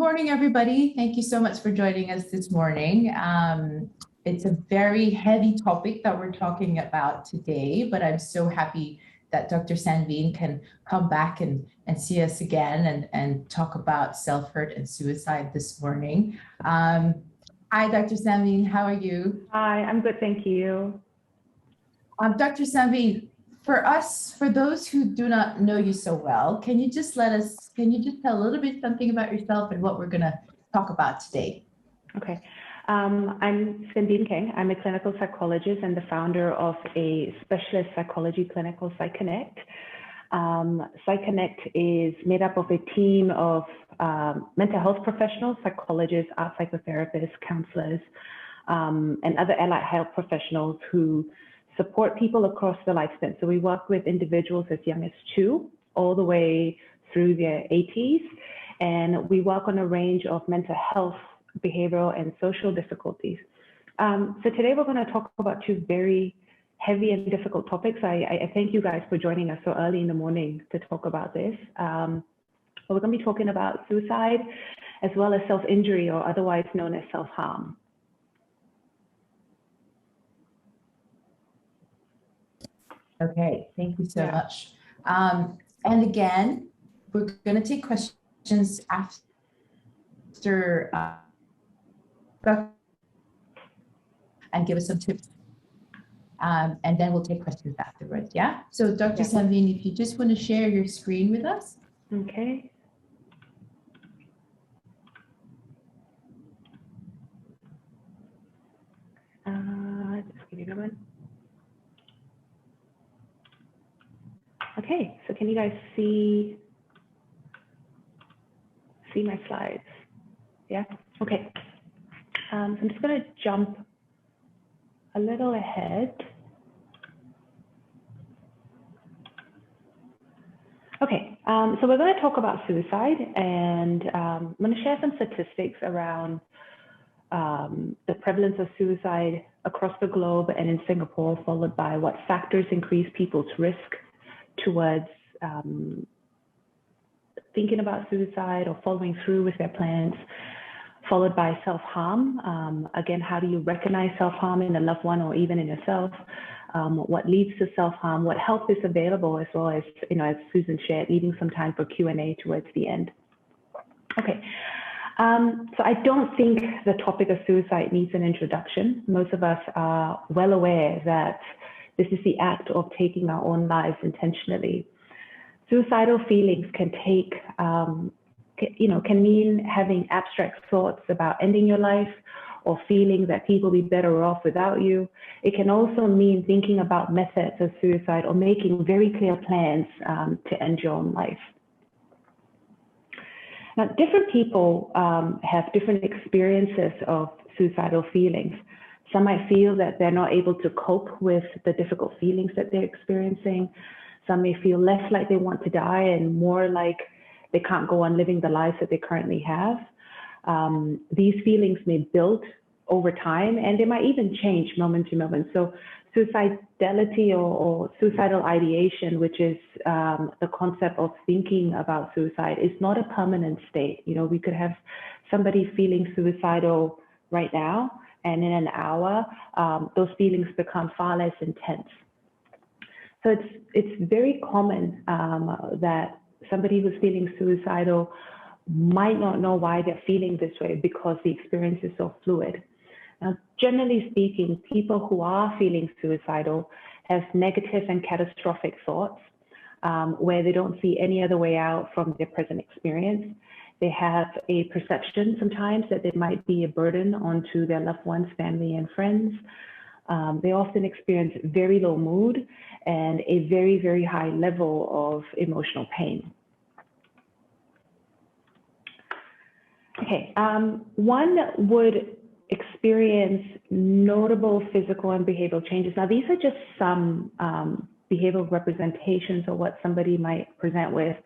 morning, everybody. Thank you so much for joining us this morning. It's a very heavy topic that we're talking about today, but I'm so happy that Dr. Sanveen can come back and see us again and talk about self-hurt and suicide this morning. Hi, Dr. Sanveen, how are you? Hi, I'm good, thank you. Dr. Sanveen, for those who do not know you so well, can you just tell a little bit something about yourself and what we're going to talk about today? Okay. I'm Sanveen Kang. I'm a clinical psychologist and the founder of a specialist psychology clinic called Psyconnect. Psyconnect is made up of a team of mental health professionals, psychologists, art psychotherapists, counselors, and other allied health professionals who support people across the lifespan. So we work with individuals as young as 2 all the way through their 80s. And we work on a range of mental health, behavioral, and social difficulties. So today we're going to talk about 2 very heavy and difficult topics. I thank you guys for joining us so early in the morning to talk about this. We're going to be talking about suicide as well as self-injury, or otherwise known as self-harm. Okay, thank you so much. And again, we're going to take questions after and give us some tips. And then we'll take questions afterwards, yeah? So Dr. Sanveen, if you just want to share your screen with us. Okay. Just give me a moment. Okay, so can you guys see my slides? Yeah, okay. So I'm just going to jump a little ahead. Okay, so we're going to talk about suicide, and I'm going to share some statistics around the prevalence of suicide across the globe and in Singapore, followed by what factors increase people's risk towards thinking about suicide or following through with their plans, followed by self-harm. Again, how do you recognize self-harm in a loved one or even in yourself? What leads to self-harm? What help is available, as well as, as Susan shared, leaving some time for Q&A towards the end. Okay. So I don't think the topic of suicide needs an introduction. Most of us are well aware that this is the act of taking our own lives intentionally. Suicidal feelings can can mean having abstract thoughts about ending your life or feeling that people will be better off without you. It can also mean thinking about methods of suicide or making very clear plans to end your own life. Now, different people have different experiences of suicidal feelings. Some might feel that they're not able to cope with the difficult feelings that they're experiencing. Some may feel less like they want to die and more like they can't go on living the lives that they currently have. These feelings may build over time, and they might even change moment to moment. So suicidality or suicidal ideation, which is the concept of thinking about suicide, is not a permanent state. We could have somebody feeling suicidal right now, and in an hour, those feelings become far less intense. So it's very common that somebody who's feeling suicidal might not know why they're feeling this way because the experience is so fluid. Now, generally speaking, people who are feeling suicidal have negative and catastrophic thoughts where they don't see any other way out from their present experience. They have a perception sometimes that it might be a burden onto their loved ones, family, and friends. They often experience very low mood and a very, very high level of emotional pain. Okay, one would experience notable physical and behavioral changes. Now, these are just some behavioral representations of what somebody might present with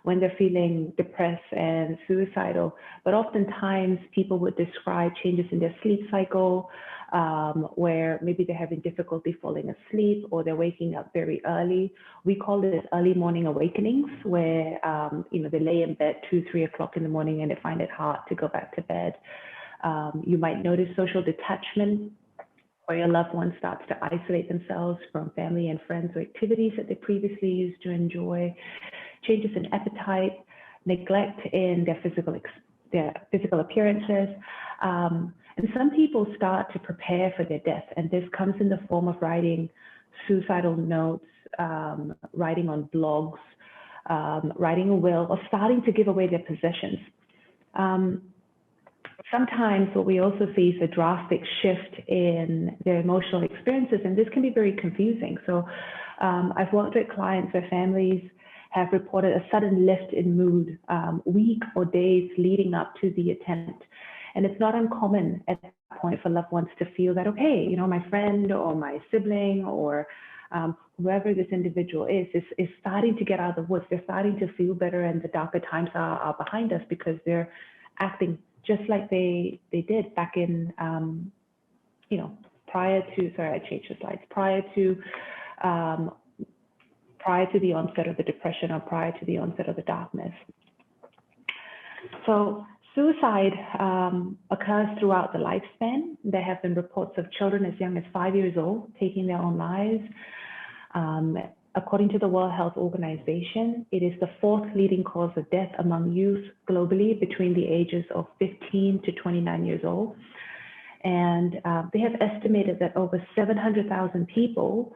when they're feeling depressed and suicidal. But oftentimes people would describe changes in their sleep cycle, where maybe they're having difficulty falling asleep or they're waking up very early. We call this early morning awakenings, where they lay in bed 2, 3 o'clock in the morning and they find it hard to go back to bed. You might notice social detachment, where your loved one starts to isolate themselves from family and friends or activities that they previously used to enjoy, changes in appetite, neglect in their physical appearances. And some people start to prepare for their death, and this comes in the form of writing suicidal notes, writing on blogs, writing a will, or starting to give away their possessions. Sometimes what we also see is a drastic shift in their emotional experiences, and this can be very confusing. So I've worked with clients where families have reported a sudden lift in mood, weeks or days leading up to the attempt. And it's not uncommon at that point for loved ones to feel that, okay, my friend or my sibling or whoever this individual is starting to get out of the woods. They're starting to feel better, and the darker times are behind us, because they're acting just like they did back in, prior to, sorry, I changed the slides, prior to the onset of the depression or prior to the onset of the darkness. So suicide occurs throughout the lifespan. There have been reports of children as young as 5 years old taking their own lives. According to the World Health Organization, it is the 4th leading cause of death among youth globally between the ages of 15 to 29 years old. And they have estimated that over 700,000 people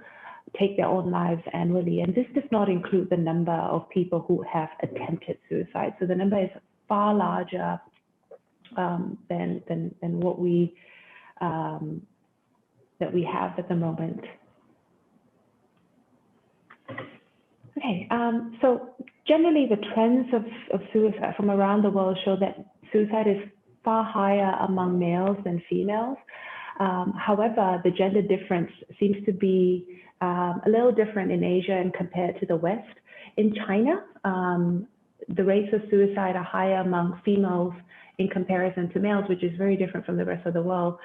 take their own lives annually. And this does not include the number of people who have attempted suicide. So the number is far larger than what we that we have at the moment. Okay, so generally the trends of suicide from around the world show that suicide is far higher among males than females. However, the gender difference seems to be a little different in Asia and compared to the West. In China, the rates of suicide are higher among females in comparison to males, which is very different from the rest of the world.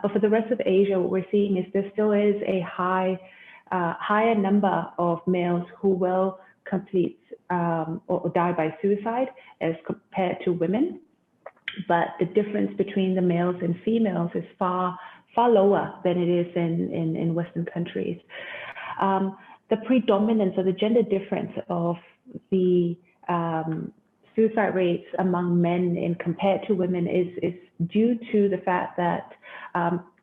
But for the rest of Asia, what we're seeing is there still is a higher number of males who will complete or die by suicide as compared to women. But the difference between the males and females is far lower than it is in Western countries. The predominance or the gender difference of the suicide rates among men in compared to women is due to the fact that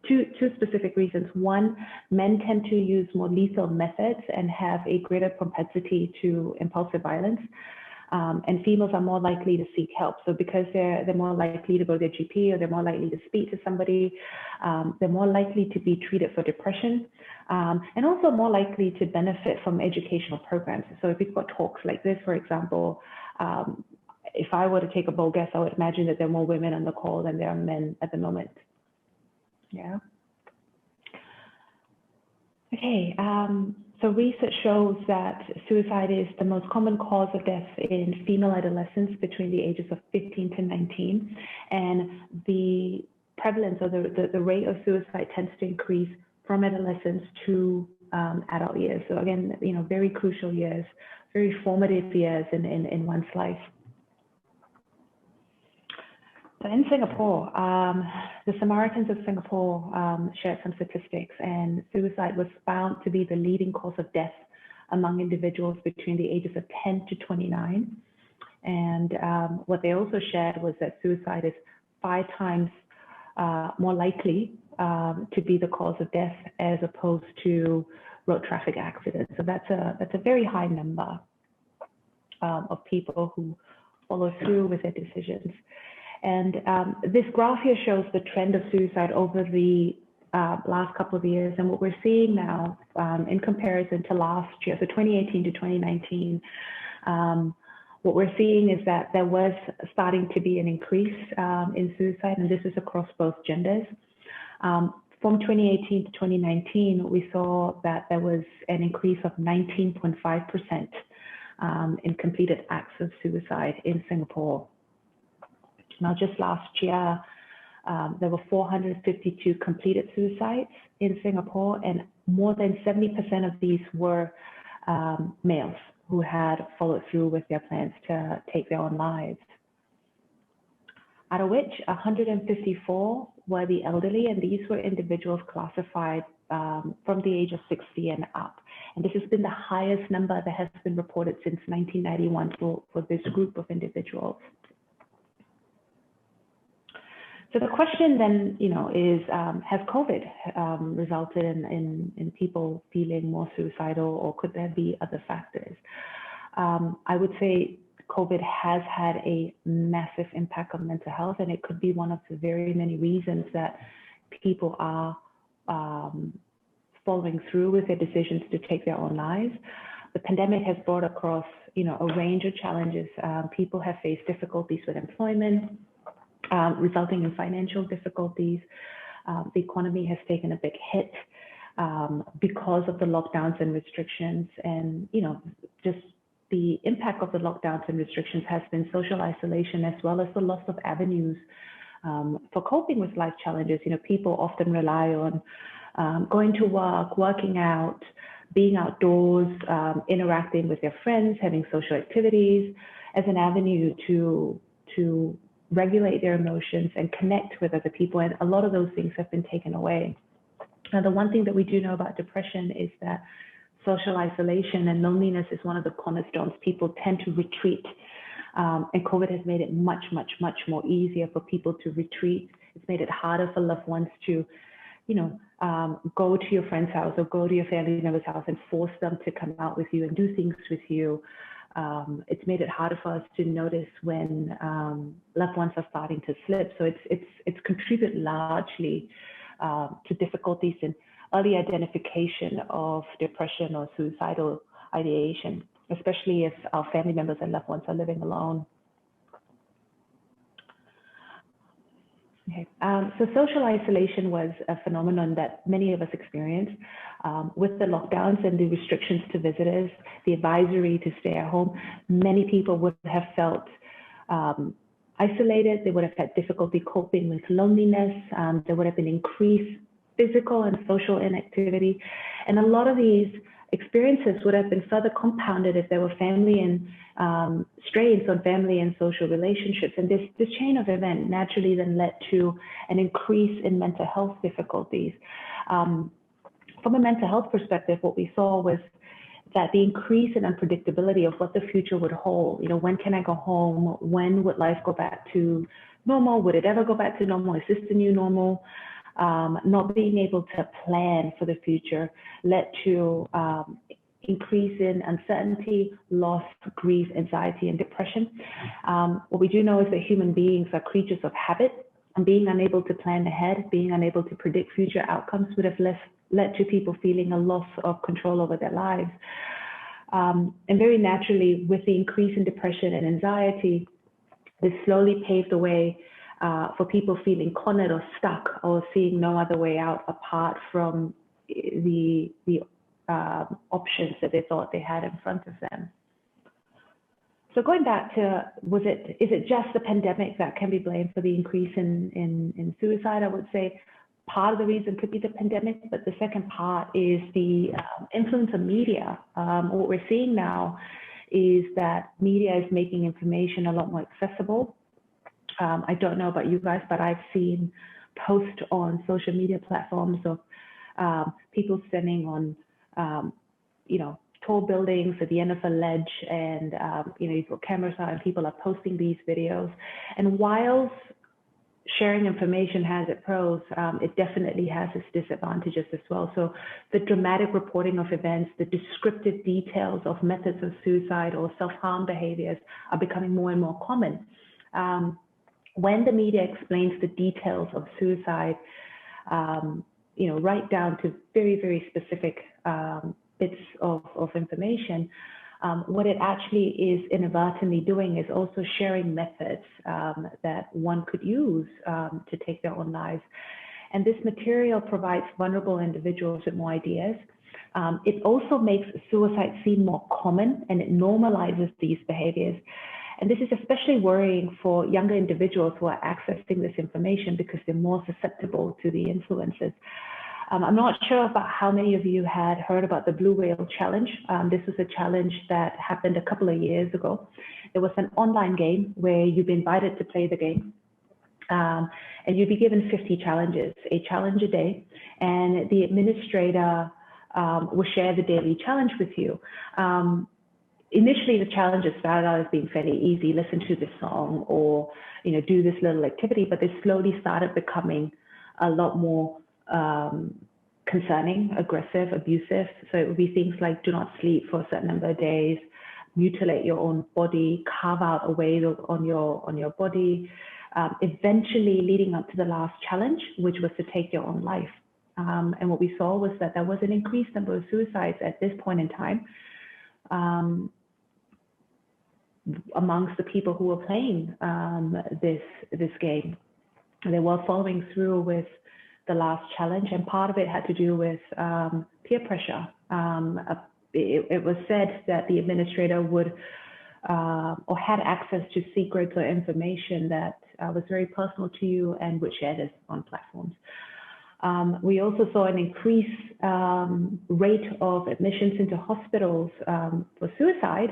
two specific reasons. One, men tend to use more lethal methods and have a greater propensity to impulsive violence. And females are more likely to seek help. So because they're more likely to go to their GP, or they're more likely to speak to somebody, they're more likely to be treated for depression, and also more likely to benefit from educational programs. So if we've got talks like this, for example, if I were to take a bold guess, I would imagine that there are more women on the call than there are men at the moment. Yeah. Okay. So research shows that suicide is the most common cause of death in female adolescents between the ages of 15 to 19. And the prevalence or the rate of suicide tends to increase from adolescence to adult years. So again, very crucial years, very formative years in one's life. So in Singapore, the Samaritans of Singapore shared some statistics, and suicide was found to be the leading cause of death among individuals between the ages of 10 to 29. And what they also shared was that suicide is 5 times more likely to be the cause of death as opposed to road traffic accidents. So that's a very high number of people who follow through with their decisions. And this graph here shows the trend of suicide over the last couple of years. And what we're seeing now in comparison to last year, so 2018 to 2019, what we're seeing is that there was starting to be an increase in suicide, and this is across both genders. From 2018 to 2019, we saw that there was an increase of 19.5% in completed acts of suicide in Singapore. Now, just last year, There were 452 completed suicides in Singapore, and more than 70% of these were males who had followed through with their plans to take their own lives. Out of which 154 were the elderly, and these were individuals classified from the age of 60 and up. And this has been the highest number that has been reported since 1991 for this group of individuals. So the question then, is, has COVID resulted in people feeling more suicidal, or could there be other factors? I would say COVID has had a massive impact on mental health, and it could be one of the very many reasons that people are following through with their decisions to take their own lives. The pandemic has brought across, a range of challenges. People have faced difficulties with employment, resulting in financial difficulties. The economy has taken a big hit because of the lockdowns and restrictions, and just the impact of the lockdowns and restrictions has been social isolation, as well as the loss of avenues for coping with life challenges. People often rely on going to work, working out, being outdoors, interacting with their friends, having social activities as an avenue to regulate their emotions and connect with other people. And a lot of those things have been taken away. Now, the one thing that we do know about depression is that social isolation and loneliness is one of the cornerstones. People tend to retreat, and COVID has made it much, much, much more easier for people to retreat. It's made it harder for loved ones to, go to your friend's house or go to your family member's house and force them to come out with you and do things with you. It's made it harder for us to notice when loved ones are starting to slip. So it's contributed largely to difficulties in early identification of depression or suicidal ideation, especially if our family members and loved ones are living alone. Okay. So social isolation was a phenomenon that many of us experienced. With the lockdowns and the restrictions to visitors, the advisory to stay at home, many people would have felt isolated. They would have had difficulty coping with loneliness. There would have been increased physical and social inactivity. And a lot of these experiences would have been further compounded if there were family and strains on family and social relationships. And this chain of event naturally then led to an increase in mental health difficulties. From a mental health perspective, what we saw was that the increase in unpredictability of what the future would hold. When can I go home? When would life go back to normal? Would it ever go back to normal? Is this the new normal? Not being able to plan for the future led to increase in uncertainty, loss, grief, anxiety, and depression. What we do know is that human beings are creatures of habit, and being unable to plan ahead, being unable to predict future outcomes would have led to people feeling a loss of control over their lives. And very naturally, with the increase in depression and anxiety, this slowly paved the way for people feeling cornered or stuck or seeing no other way out apart from the options that they thought they had in front of them. So going back to, is it just the pandemic that can be blamed for the increase in suicide? I would say part of the reason could be the pandemic, but the second part is the influence of media. What we're seeing now is that media is making information a lot more accessible. I don't know about you guys, but I've seen posts on social media platforms of people standing on, tall buildings at the end of a ledge, and you've got cameras out and people are posting these videos. And whilst sharing information has its pros, it definitely has its disadvantages as well. So the dramatic reporting of events, the descriptive details of methods of suicide or self-harm behaviors are becoming more and more common. When the media explains the details of suicide, right down to very, very specific bits of information, what it actually is inadvertently doing is also sharing methods that one could use to take their own lives. And this material provides vulnerable individuals with more ideas. It also makes suicide seem more common, and it normalizes these behaviors. And this is especially worrying for younger individuals who are accessing this information because they're more susceptible to the influences. I'm not sure about how many of you had heard about the Blue Whale Challenge. This was a challenge that happened a couple of years ago. It was an online game where you'd be invited to play the game. And you'd be given 50 challenges, a challenge a day, and the administrator will share the daily challenge with you. Initially, the challenges started out as being fairly easy, listen to this song or, do this little activity, but they slowly started becoming a lot more concerning, aggressive, abusive. So it would be things like do not sleep for a certain number of days, mutilate your own body, carve out a way on your body, eventually leading up to the last challenge, which was to take your own life. And what we saw was that there was an increased number of suicides at this point in time amongst the people who were playing this game. They were following through with the last challenge, and part of it had to do with peer pressure. It was said that the administrator would or had access to secrets or information that was very personal to you and would share this on platforms. We also saw an increased rate of admissions into hospitals for suicide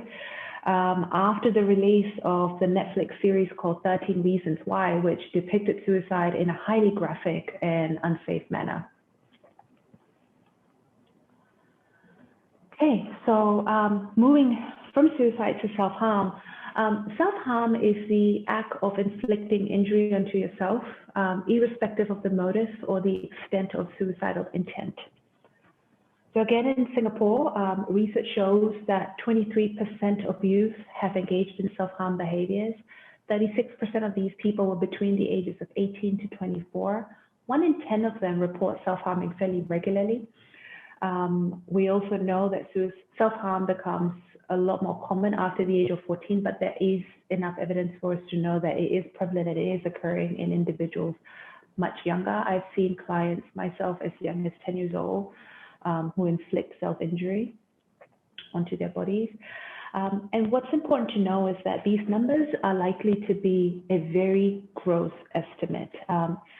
after the release of the Netflix series called 13 Reasons Why, which depicted suicide in a highly graphic and unsafe manner. Okay, so moving from suicide to self-harm. Self-harm is the act of inflicting injury onto yourself, irrespective of the motive or the extent of suicidal intent. So again, in Singapore, research shows that 23% of youth have engaged in self-harm behaviors. 36% of these people were between the ages of 18 to 24. 1 in 10 of them report self-harming fairly regularly. We also know that self-harm becomes a lot more common after the age of 14, but there is enough evidence for us to know that it is prevalent and it is occurring in individuals much younger. I've seen clients myself as young as 10 years old who inflict self-injury onto their bodies. And what's important to know is that these numbers are likely to be a very gross estimate.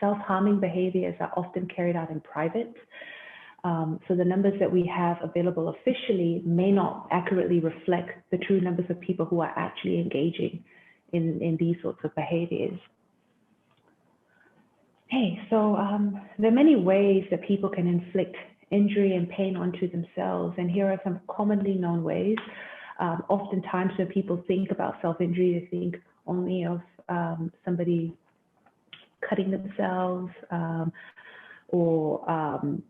Self-harming behaviors are often carried out in private. So the numbers that we have available officially may not accurately reflect the true numbers of people who are actually engaging in these sorts of behaviors. Okay, so there are many ways that people can inflict injury and pain onto themselves, and here are some commonly known ways. Oftentimes when people think about self-injury, they think only of somebody cutting themselves, or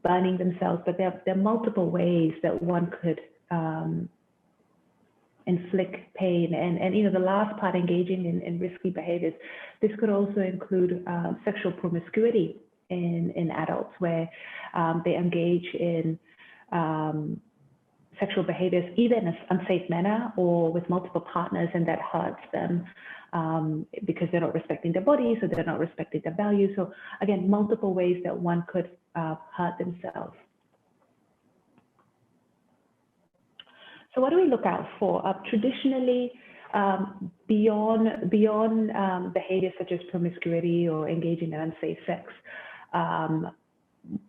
burning themselves, but there are multiple ways that one could inflict pain. And the last part, engaging in risky behaviors, this could also include sexual promiscuity in adults, where they engage in sexual behaviors either in an unsafe manner or with multiple partners, and that hurts them because they're not respecting their bodies or they're not respecting their values. So again, multiple ways that one could hurt themselves. So what do we look out for? Traditionally, beyond behaviors such as promiscuity or engaging in unsafe sex,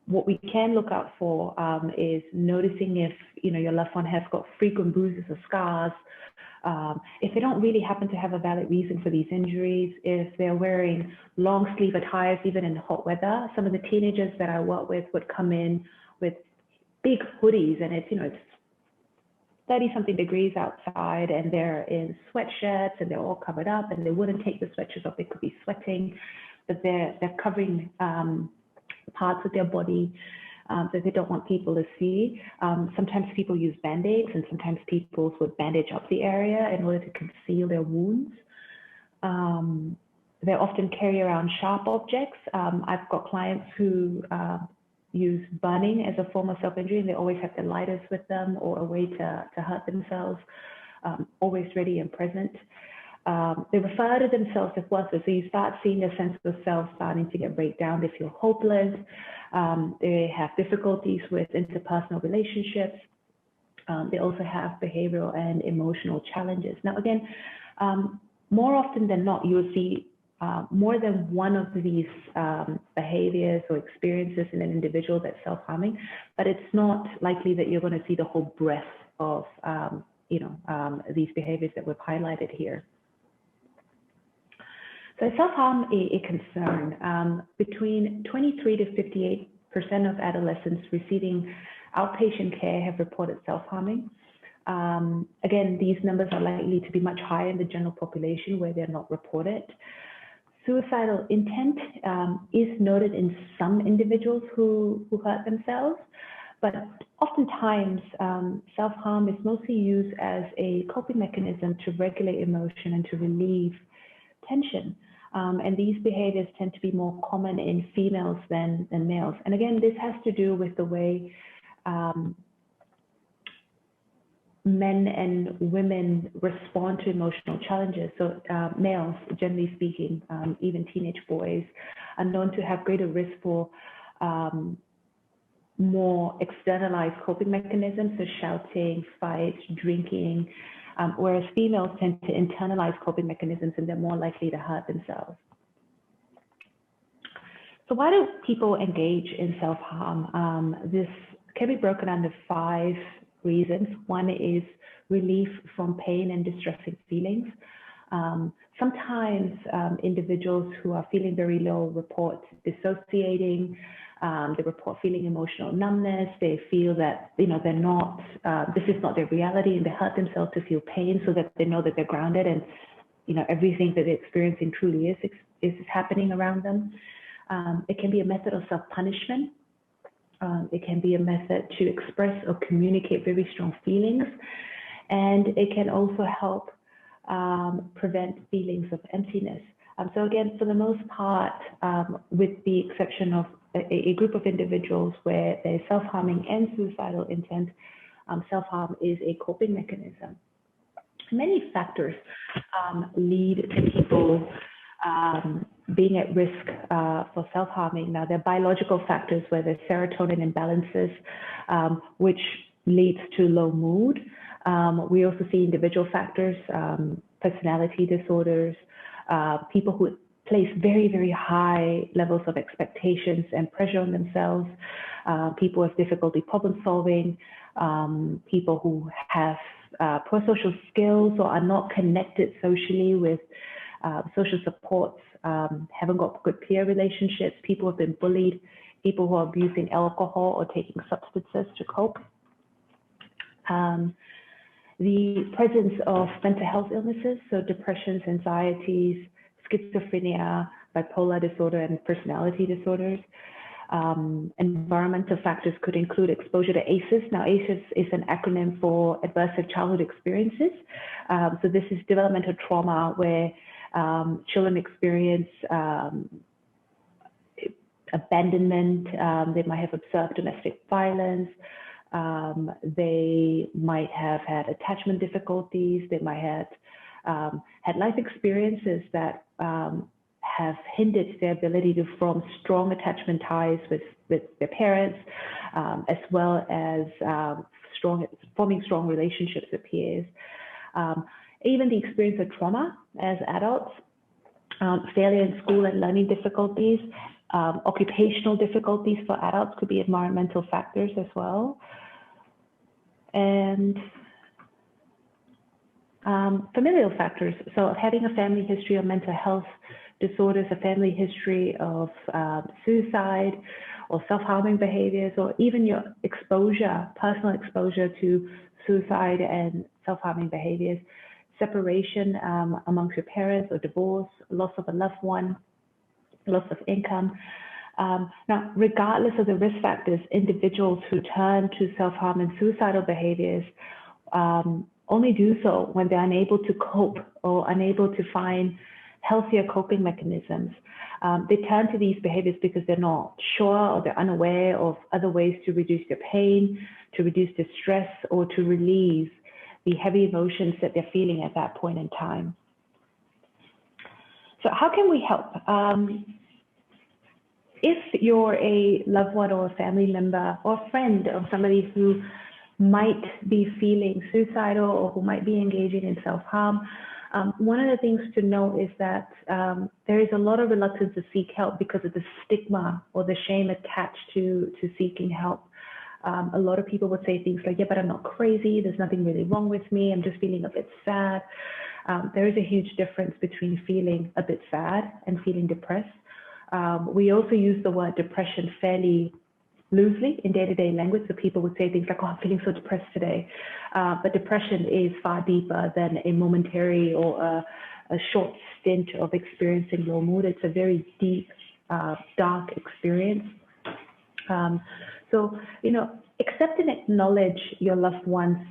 what we can look out for is noticing if your loved one has got frequent bruises or scars, if they don't really happen to have a valid reason for these injuries, if they're wearing long sleeve attires even in hot weather. Some of the teenagers that I work with would come in with big hoodies, and it's 30-something degrees outside, and they're in sweatshirts and they're all covered up, and they wouldn't take the sweatshirts off. They could be sweating, but they're covering parts of their body that they don't want people to see. Sometimes people use band-aids, and sometimes people would bandage up the area in order to conceal their wounds. They often carry around sharp objects. I've got clients who use burning as a form of self-injury, and they always have their lighters with them or a way to hurt themselves, always ready and present. They refer to themselves as worthless. So you start seeing a sense of self starting to get break down. They feel hopeless. They have difficulties with interpersonal relationships. They also have behavioral and emotional challenges. Now, again, more often than not, you'll see more than one of these behaviors or experiences in an individual that's self-harming, but it's not likely that you're going to see the whole breadth of these behaviors that we've highlighted here. So self-harm a concern. Between 23 to 58% of adolescents receiving outpatient care have reported self-harming. Again, these numbers are likely to be much higher in the general population where they're not reported. Suicidal intent is noted in some individuals who hurt themselves, but oftentimes self-harm is mostly used as a coping mechanism to regulate emotion and to relieve tension. And these behaviors tend to be more common in females than males. And again, this has to do with the way men and women respond to emotional challenges. So males, generally speaking, even teenage boys, are known to have greater risk for more externalized coping mechanisms, so shouting, fights, drinking, whereas females tend to internalize coping mechanisms and they're more likely to hurt themselves. So why do people engage in self-harm? This can be broken under 5 reasons. One is relief from pain and distressing feelings. Sometimes individuals who are feeling very low report dissociating. They report feeling emotional numbness. They feel that they're not. This is not their reality, and they hurt themselves to feel pain so that they know that they're grounded and everything that they're experiencing truly is happening around them. It can be a method of self-punishment. It can be a method to express or communicate very strong feelings, and it can also help prevent feelings of emptiness. So again, for the most part, with the exception of a group of individuals where there's self-harming and suicidal intent, self-harm is a coping mechanism. Many factors lead to people being at risk for self-harming. Now, there are biological factors where there's serotonin imbalances, which leads to low mood. We also see individual factors, personality disorders, people who place very, very high levels of expectations and pressure on themselves, people with difficulty problem solving, people who have poor social skills or are not connected socially with social supports, haven't got good peer relationships, people who have been bullied, people who are abusing alcohol or taking substances to cope. The presence of mental health illnesses, so depressions, anxieties, schizophrenia, bipolar disorder, and personality disorders. Environmental factors could include exposure to ACEs. Now, ACEs is an acronym for Adverse Childhood Experiences. So this is developmental trauma where children experience abandonment, they might have observed domestic violence, they might have had attachment difficulties, they might have had life experiences that have hindered their ability to form strong attachment ties with their parents, as well as forming strong relationships with peers. Even the experience of trauma as adults, failure in school and learning difficulties, occupational difficulties for adults could be environmental factors as well. And familial factors, so having a family history of mental health disorders, a family history of suicide or self-harming behaviors, or even your exposure, personal exposure to suicide and self-harming behaviors, separation amongst your parents or divorce, loss of a loved one, loss of income. Now, regardless of the risk factors, individuals who turn to self-harm and suicidal behaviors only do so when they're unable to cope or unable to find healthier coping mechanisms. They turn to these behaviors because they're not sure or they're unaware of other ways to reduce their pain, to reduce their stress, or to release the heavy emotions that they're feeling at that point in time. So how can we help? If you're a loved one or a family member or a friend of somebody who might be feeling suicidal or who might be engaging in self-harm, One of the things to note is that there is a lot of reluctance to seek help because of the stigma or the shame attached to seeking help. A lot of people would say things like, yeah, but I'm not crazy. There's nothing really wrong with me. I'm just feeling a bit sad. There is a huge difference between feeling a bit sad and feeling depressed. We also use the word depression fairly loosely in day-to-day language. So people would say things like, oh, I'm feeling so depressed today. But depression is far deeper than a momentary or a short stint of experiencing low mood. It's a very deep, dark experience. So, you know, accept and acknowledge your loved one's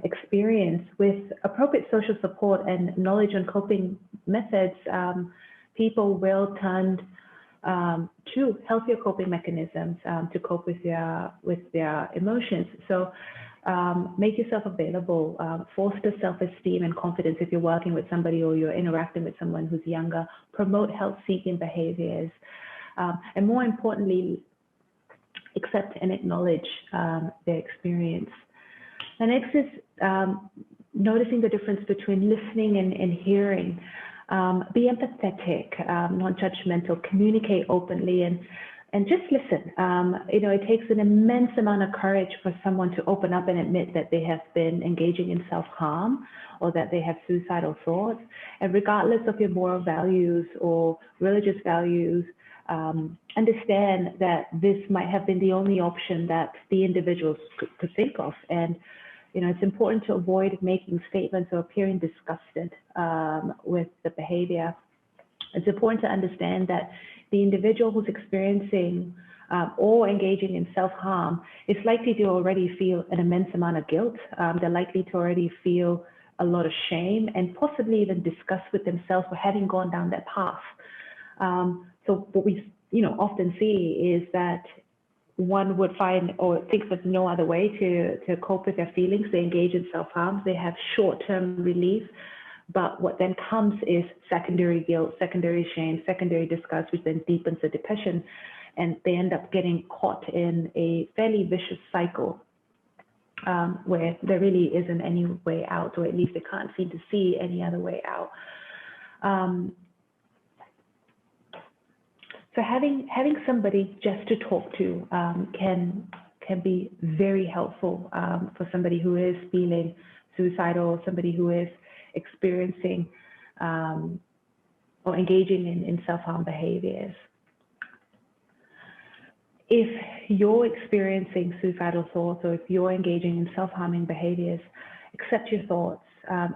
experience with appropriate social support and knowledge on coping methods. People will turn to healthier coping mechanisms to cope with their emotions. So make yourself available, foster self-esteem and confidence if you're working with somebody or you're interacting with someone who's younger, promote health-seeking behaviors, and more importantly, accept and acknowledge their experience. The next is noticing the difference between listening and hearing. Be empathetic, non-judgmental, communicate openly, and just listen. You know, it takes an immense amount of courage for someone to open up and admit that they have been engaging in self-harm or that they have suicidal thoughts. And regardless of your moral values or religious values, understand that this might have been the only option that the individuals could think of. And you know, it's important to avoid making statements or appearing disgusted with the behavior. It's important to understand that the individual who's experiencing or engaging in self-harm is likely to already feel an immense amount of guilt. They're likely to already feel a lot of shame and possibly even disgust with themselves for having gone down that path. So what we, you know, often see is that one would find or thinks of no other way to cope with their feelings. They engage in self-harm. They have short-term relief, but what then comes is secondary guilt, secondary shame, secondary disgust, which then deepens the depression, and they end up getting caught in a fairly vicious cycle where there really isn't any way out, or at least they can't seem to see any other way out. So having somebody just to talk to can be very helpful for somebody who is feeling suicidal, somebody who is experiencing or engaging in self-harm behaviors. If you're experiencing suicidal thoughts or if you're engaging in self-harming behaviors, accept your thoughts.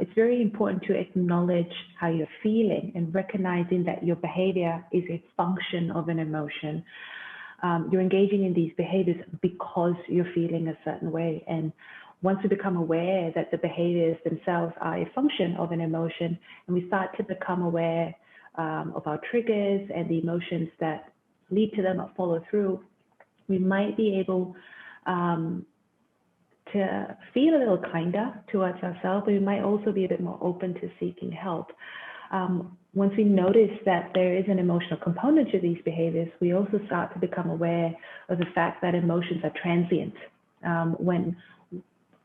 It's very important to acknowledge how you're feeling and recognizing that your behavior is a function of an emotion. You're engaging in these behaviors because you're feeling a certain way. And once we become aware that the behaviors themselves are a function of an emotion, and we start to become aware of our triggers and the emotions that lead to them or follow through, we might be able to feel a little kinder towards ourselves, but we might also be a bit more open to seeking help. Once we notice that there is an emotional component to these behaviors, we also start to become aware of the fact that emotions are transient. When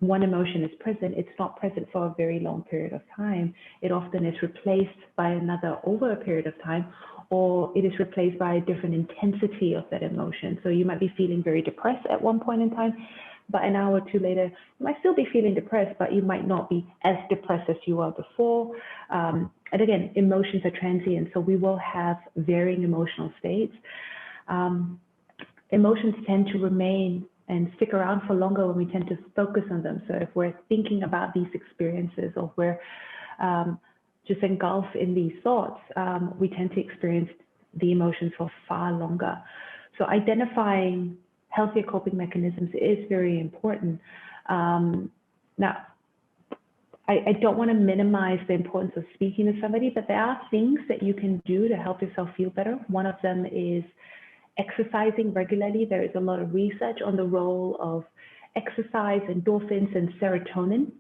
one emotion is present, it's not present for a very long period of time. It often is replaced by another over a period of time, or it is replaced by a different intensity of that emotion. So you might be feeling very depressed at one point in time, but an hour or two later, you might still be feeling depressed, but you might not be as depressed as you were before. And again, emotions are transient, so we will have varying emotional states. Emotions tend to remain and stick around for longer when we tend to focus on them. So if we're thinking about these experiences, or we're just engulfed in these thoughts, we tend to experience the emotions for far longer. So identifying healthier coping mechanisms is very important. Now, I don't want to minimize the importance of speaking to somebody, but there are things that you can do to help yourself feel better. One of them is exercising regularly. There is a lot of research on the role of exercise, endorphins, and serotonin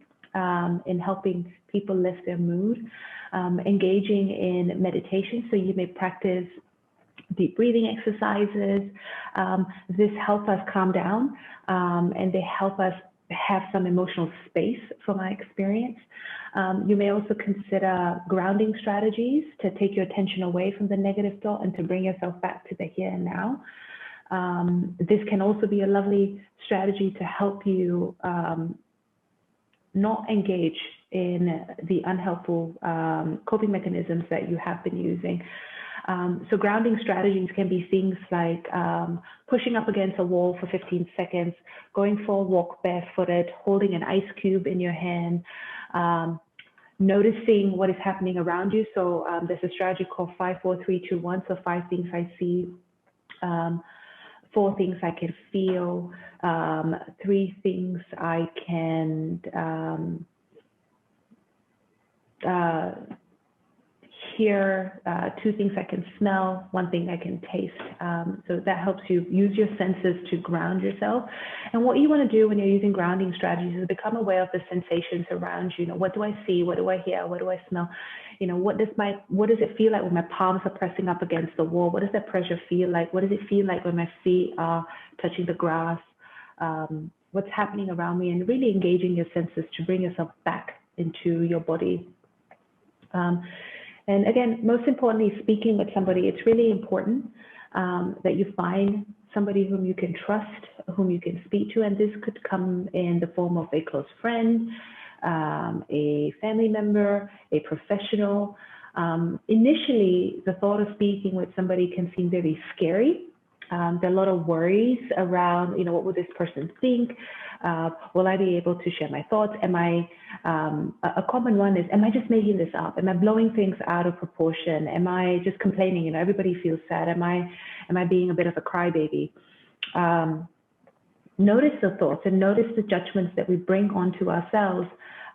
in helping people lift their mood. Engaging in meditation, so you may practice deep breathing exercises. This helps us calm down, and they help us have some emotional space from my experience. You may also consider grounding strategies to take your attention away from the negative thought and to bring yourself back to the here and now. This can also be a lovely strategy to help you not engage in the unhelpful coping mechanisms that you have been using. So grounding strategies can be things like pushing up against a wall for 15 seconds, going for a walk barefooted, holding an ice cube in your hand, noticing what is happening around you. So there's a strategy called 5, 4, 3, 2, 1. So 5 things I see, 4 things I can feel, 3 things I can hear, 2 things I can smell, 1 thing I can taste. So that helps you use your senses to ground yourself. And what you want to do when you're using grounding strategies is become aware of the sensations around you. You know, what do I see? What do I hear? What do I smell? You know, what does it feel like when my palms are pressing up against the wall? What does that pressure feel like? What does it feel like when my feet are touching the grass? What's happening around me? And really engaging your senses to bring yourself back into your body. And again, most importantly, speaking with somebody, it's really important that you find somebody whom you can trust, whom you can speak to. And this could come in the form of a close friend, a family member, a professional. Initially, the thought of speaking with somebody can seem very scary. There are a lot of worries around, you know, what will this person think? Will I be able to share my thoughts? A common one is, am I just making this up? Am I blowing things out of proportion? Am I just complaining? You know, everybody feels sad. Am I being a bit of a crybaby? Notice the thoughts and notice the judgments that we bring onto ourselves,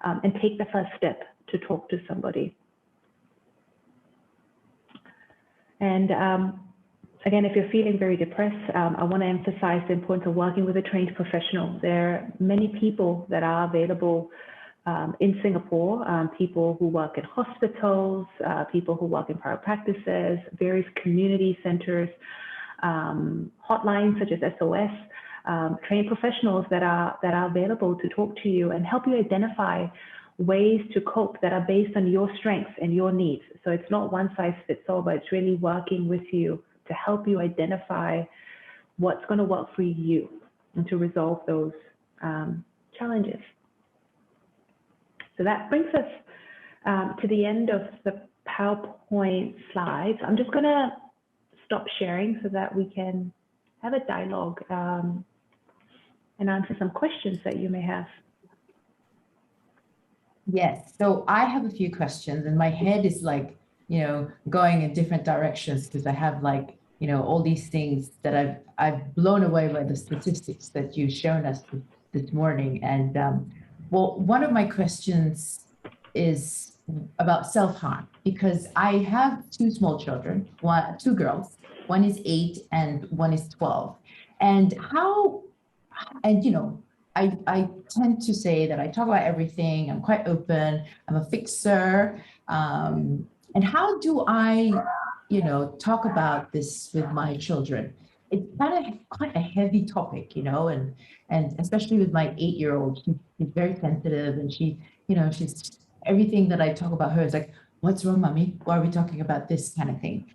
and take the first step to talk to somebody. And again, if you're feeling very depressed, I want to emphasize the importance of working with a trained professional. There are many people that are available in Singapore, people who work in hospitals, people who work in private practices, various community centers, hotlines such as SOS, trained professionals that are available to talk to you and help you identify ways to cope that are based on your strengths and your needs. So it's not one size fits all, but it's really working with you to help you identify what's going to work for you and to resolve those challenges. So that brings us to the end of the PowerPoint slides. I'm just going to stop sharing so that we can have a dialogue and answer some questions that you may have. Yes, so I have a few questions and my head is like, you know, going in different directions because I have like, you know, all these things that I've blown away by the statistics that you've shown us this morning. And well, one of my questions is about self-harm because I have 2 small children, 2 girls, one is 8 and one is 12. And you know, I tend to say that I talk about everything. I'm quite open. I'm a fixer. And how do I, you know, talk about this with my children? It's quite a heavy topic, you know, and especially with my 8-year-old, she's very sensitive, and she, you know, she's everything that I talk about her is like, what's wrong, mommy? Why are we talking about this kind of thing?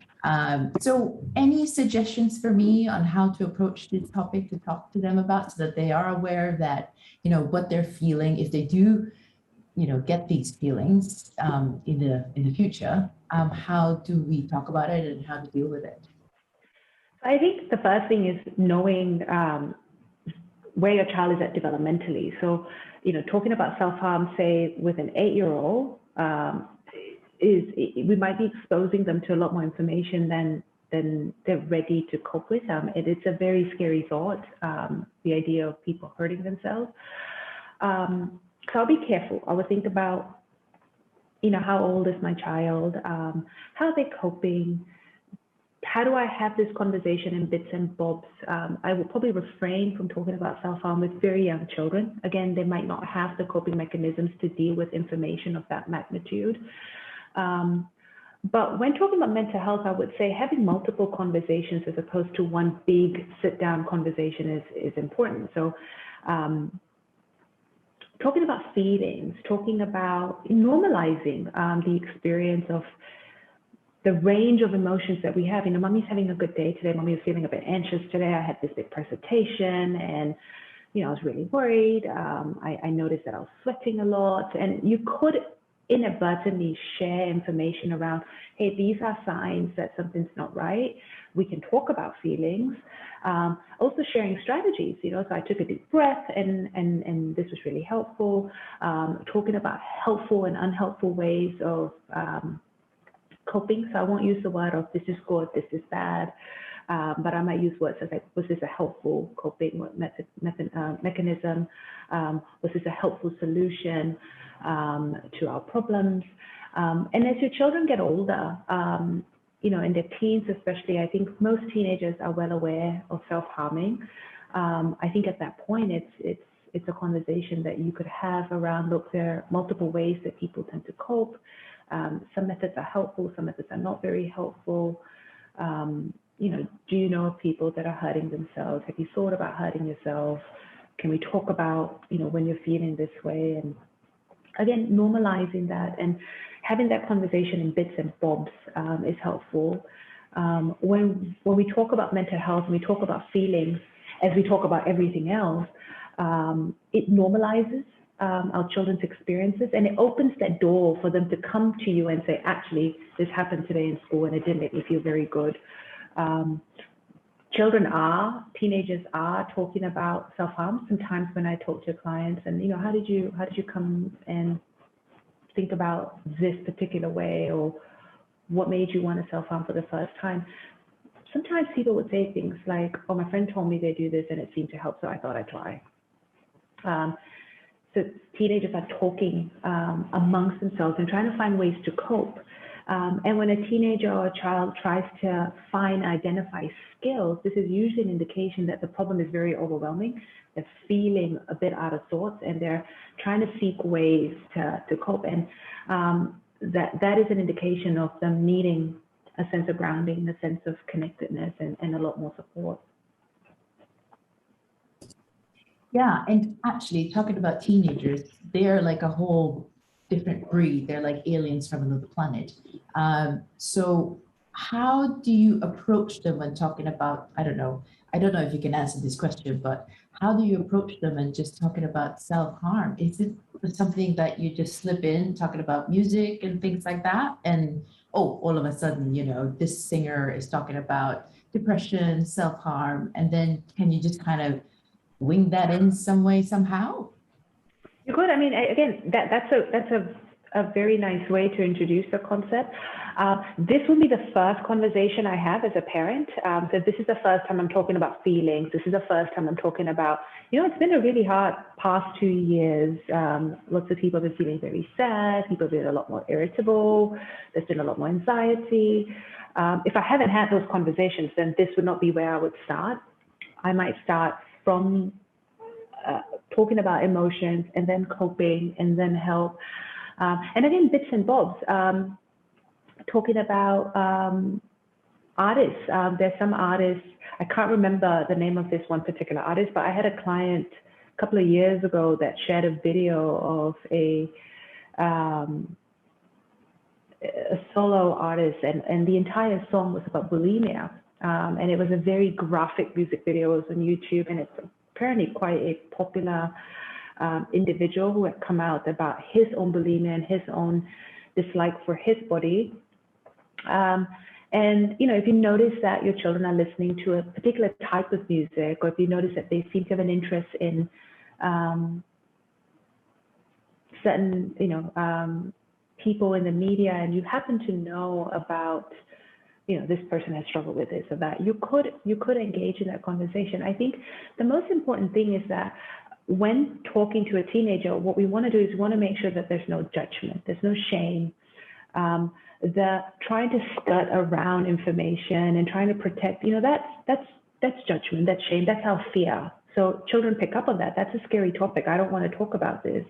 So any suggestions for me on how to approach this topic to talk to them about so that they are aware that, you know, what they're feeling, if they do, you know, get these feelings in the future, how do we talk about it and how to deal with it? I think the first thing is knowing where your child is at developmentally. So, you know, talking about self-harm, say with an 8-year-old, we might be exposing them to a lot more information than they're ready to cope with. It's a very scary thought, the idea of people hurting themselves. So I'll be careful. I would think about, you know, how old is my child? How are they coping? How do I have this conversation in bits and bobs? I will probably refrain from talking about self-harm with very young children. Again, they might not have the coping mechanisms to deal with information of that magnitude. But when talking about mental health, I would say having multiple conversations as opposed to one big sit-down conversation is important. So talking about feelings, talking about normalizing the experience of the range of emotions that we have. You know, mommy's having a good day today. Mommy was feeling a bit anxious today. I had this big presentation and, you know, I was really worried. I noticed that I was sweating a lot. And you could inadvertently share information around, hey, these are signs that something's not right. We can talk about feelings. Also sharing strategies, you know, so I took a deep breath and this was really helpful. Talking about helpful and unhelpful ways of coping. So I won't use the word of this is good, this is bad, but I might use words as like, was this a helpful coping mechanism? Was this a helpful solution to our problems? And as your children get older, you know, in their teens especially, I think most teenagers are well aware of self-harming. I think at that point, it's a conversation that you could have around, look, there are multiple ways that people tend to cope. Some methods are helpful, some methods are not very helpful. You know, do you know of people that are hurting themselves? Have you thought about hurting yourself? Can we talk about, you know, when you're feeling this way? And again, normalizing that and having that conversation in bits and bobs is helpful. When we talk about mental health, when we talk about feelings, as we talk about everything else, it normalizes our children's experiences, and it opens that door for them to come to you and say, actually, this happened today in school and it didn't make me feel very good. Teenagers are talking about self-harm. Sometimes when I talk to clients and, you know, how did you come and think about this particular way, or what made you want to self-harm for the first time? Sometimes people would say things like, oh, my friend told me they do this and it seemed to help, so I thought I'd try. So teenagers are talking amongst themselves and trying to find ways to cope. And when a teenager or a child tries to identify skills, this is usually an indication that the problem is very overwhelming. They're feeling a bit out of sorts and they're trying to seek ways to cope. And that is an indication of them needing a sense of grounding, a sense of connectedness, and a lot more support. Yeah, and actually talking about teenagers, they're like a whole different breed. They're like aliens from another planet. So how do you approach them when talking about, I don't know if you can answer this question, but how do you approach them and just talking about self-harm? Is it something that you just slip in talking about music and things like that? And oh, all of a sudden, you know, this singer is talking about depression, self-harm, and then can you just kind of wing that in some way, somehow? You could. I mean, again, that's a very nice way to introduce the concept. This will be the first conversation I have as a parent. So this is the first time I'm talking about feelings. This is the first time I'm talking about, you know, it's been a really hard past 2 years. Lots of people have been feeling very sad. People have been a lot more irritable. There's been a lot more anxiety. If I haven't had those conversations, then this would not be where I would start. I might start from talking about emotions and then coping and then help. And again, bits and bobs, talking about artists. There's some artists, I can't remember the name of this one particular artist, but I had a client a couple of years ago that shared a video of a solo artist, and the entire song was about bulimia. And it was a very graphic music video. It was on YouTube, and it's apparently quite a popular individual who had come out about his own bulimia and his own dislike for his body. And, you know, if you notice that your children are listening to a particular type of music, or if you notice that they seem to have an interest in certain, you know, people in the media, and you happen to know about, you know, this person has struggled with this or that, you could engage in that conversation. I think the most important thing is that when talking to a teenager, what we want to do is we want to make sure that there's no judgment, there's no shame. The trying to skirt around information and trying to protect, you know, that's judgment, that's shame, that's our fear. So children pick up on that. That's a scary topic. I don't want to talk about this.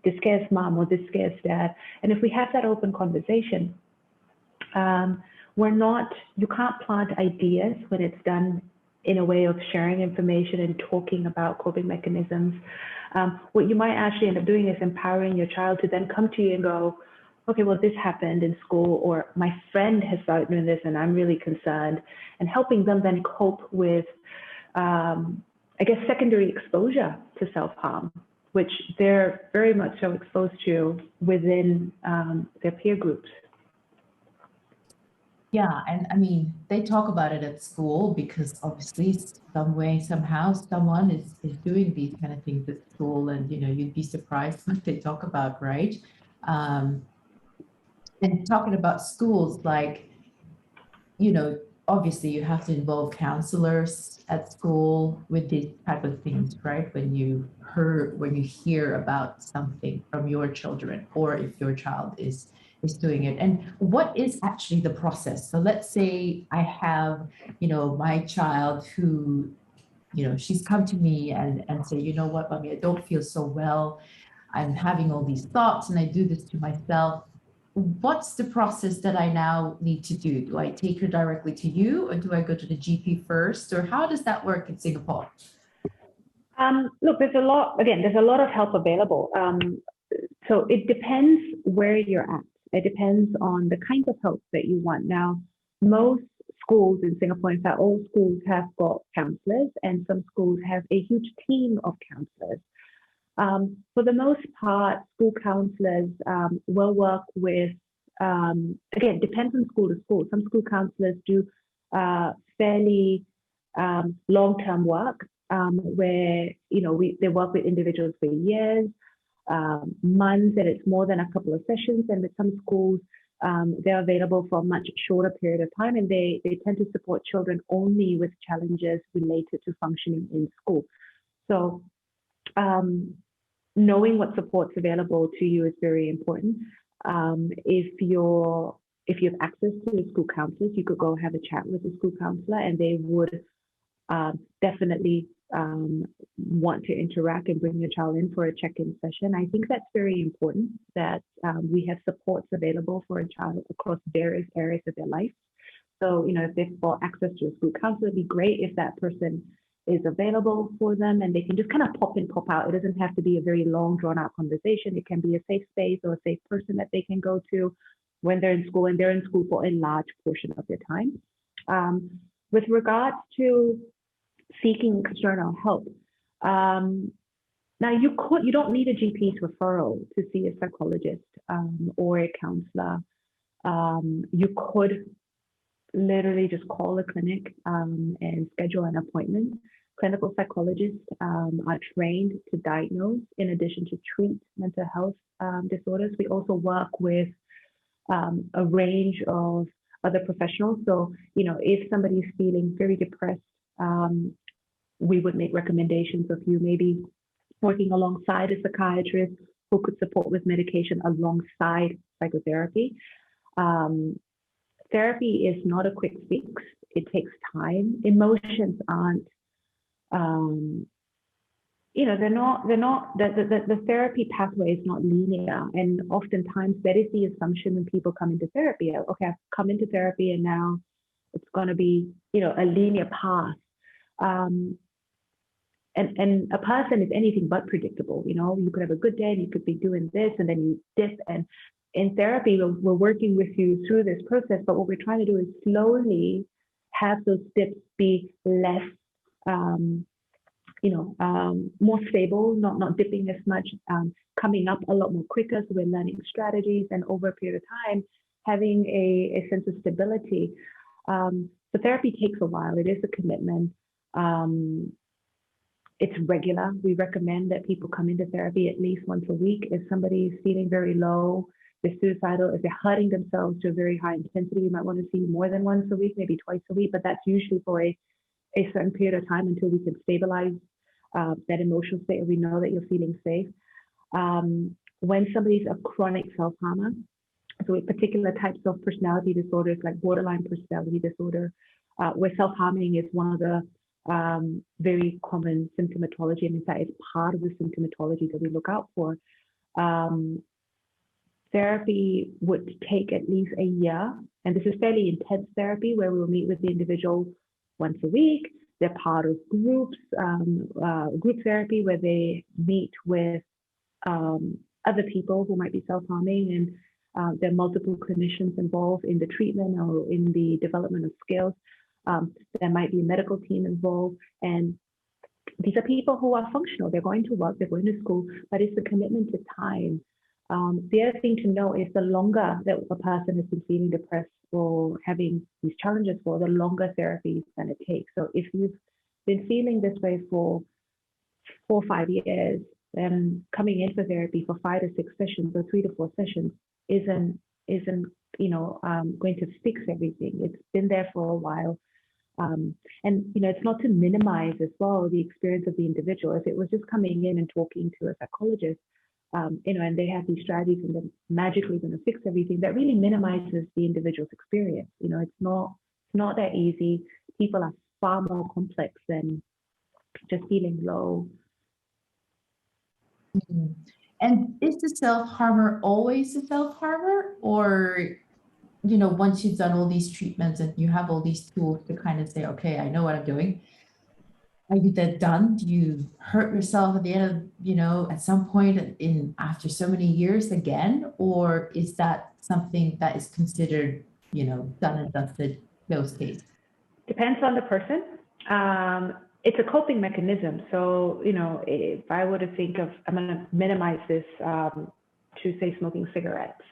This scares mom or this scares dad. And if we have that open conversation, you can't plant ideas when it's done in a way of sharing information and talking about coping mechanisms. What you might actually end up doing is empowering your child to then come to you and go, okay, well, this happened in school, or my friend has started doing this and I'm really concerned, and helping them then cope with, I guess, secondary exposure to self-harm, which they're very much so exposed to within their peer groups. Yeah, and I mean, they talk about it at school because obviously some way, somehow, someone is doing these kind of things at school, and you'd be surprised what they talk about, right? And talking about schools, like, obviously you have to involve counselors at school with these type of things, right? When you hear about something from your children, or if your child is doing it. And what is actually the process? So let's say I have, my child who, she's come to me and say, you know what, mommy, I don't feel so well. I'm having all these thoughts and I do this to myself. What's the process that I now need to do? Do I take her directly to you, or do I go to the GP first, or how does that work in Singapore? Look, there's a lot of help available. So it depends where you're at. It depends on the kind of help that you want. Now, most schools in Singapore, in fact, all schools have got counselors, and some schools have a huge team of counselors. For the most part, school counselors will work with, again, depends on school to school. Some school counselors do fairly long-term work where, they work with individuals for years, months, and it's more than a couple of sessions. And with some schools, they're available for a much shorter period of time, and they tend to support children only with challenges related to functioning in school. So knowing what support's available to you is very important. If you have access to the school counselors, you could go have a chat with the school counselor, and they would definitely want to interact and bring your child in for a check-in session. I think that's very important, that we have supports available for a child across various areas of their life. So, if they've got access to a school counselor, it'd be great if that person is available for them and they can just kind of pop in, pop out. It doesn't have to be a very long, drawn-out conversation. It can be a safe space or a safe person that they can go to when they're in school, and they're in school for a large portion of their time. With regards to seeking external help, now you don't need a GP's referral to see a psychologist or a counselor. You could literally just call a clinic and schedule an appointment. Clinical psychologists are trained to diagnose in addition to treat mental health disorders. We also work with a range of other professionals. So, if somebody's feeling very depressed, we would make recommendations of you maybe working alongside a psychiatrist who could support with medication alongside psychotherapy. Therapy is not a quick fix. It takes time. Emotions aren't, the therapy pathway is not linear. And oftentimes that is the assumption when people come into therapy. Okay, I've come into therapy and now it's going to be, a linear path. And a person is anything but predictable. You could have a good day and you could be doing this and then you dip. And in therapy, we're working with you through this process, but what we're trying to do is slowly have those dips be less, more stable, not dipping as much, coming up a lot more quicker. So we're learning strategies, and over a period of time, having a sense of stability. So therapy takes a while. It is a commitment. It's regular. We recommend that people come into therapy at least once a week. If somebody is feeling very low, they're suicidal, if they're hurting themselves to a very high intensity, you might want to see more than once a week, maybe twice a week, but that's usually for a certain period of time until we can stabilize that emotional state and we know that you're feeling safe. When somebody's a chronic self-harmer, so with particular types of personality disorders like borderline personality disorder, where self-harming is one of the very common symptomatology, and in fact, it's part of the symptomatology that we look out for. Therapy would take at least a year, and this is fairly intense therapy where we'll meet with the individual once a week. They're part of groups, group therapy, where they meet with other people who might be self-harming, and there are multiple clinicians involved in the treatment or in the development of skills. There might be a medical team involved, and these are people who are functional. They're going to work, they're going to school, but it's the commitment to time. The other thing to know is the longer that a person has been feeling depressed or having these challenges for, the longer therapy is going to take. So if you've been feeling this way for 4 or 5 years, then coming in for therapy for 5 to 6 sessions or 3 to 4 sessions isn't going to fix everything. It's been there for a while. And it's not to minimize as well the experience of the individual. If it was just coming in and talking to a psychologist, and they have these strategies and they're magically going to fix everything, that really minimizes the individual's experience. It's not that easy. People are far more complex than just feeling low. Mm-hmm. And is the self-harmer always a self-harmer, or once you've done all these treatments and you have all these tools to kind of say, okay, I know what I'm doing, are you then done? Do you hurt yourself at the end of, at some point after so many years again? Or is that something that is considered, done and dusted, closed case? Depends on the person. It's a coping mechanism. So, if I were to think of, I'm going to minimize this to say smoking cigarettes.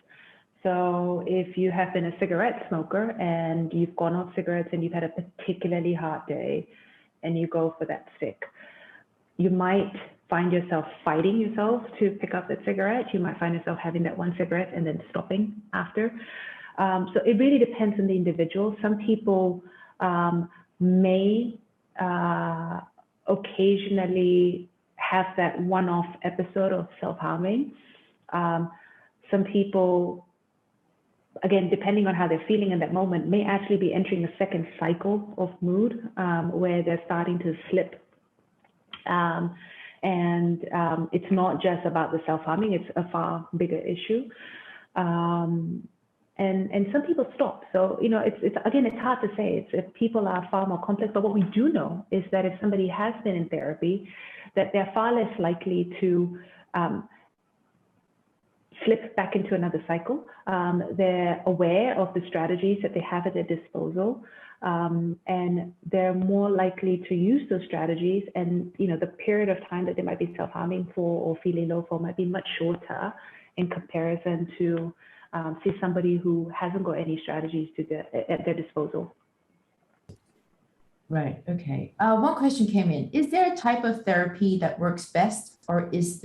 So if you have been a cigarette smoker and you've gone off cigarettes and you've had a particularly hard day, and you go for that stick, you might find yourself fighting yourself to pick up that cigarette. You might find yourself having that one cigarette and then stopping after. So it really depends on the individual. Some people may occasionally have that one-off episode of self-harming. Some people, again, depending on how they're feeling in that moment, may actually be entering a second cycle of mood where they're starting to slip. It's not just about the self-harming, it's a far bigger issue. And some people stop. So, it's hard to say. People are far more complex, but what we do know is that if somebody has been in therapy, that they're far less likely to slip back into another cycle. They're aware of the strategies that they have at their disposal, and they're more likely to use those strategies. And the period of time that they might be self-harming for or feeling low for might be much shorter in comparison to say somebody who hasn't got any strategies at their disposal. Right. Okay. One question came in. Is there a type of therapy that works best, or is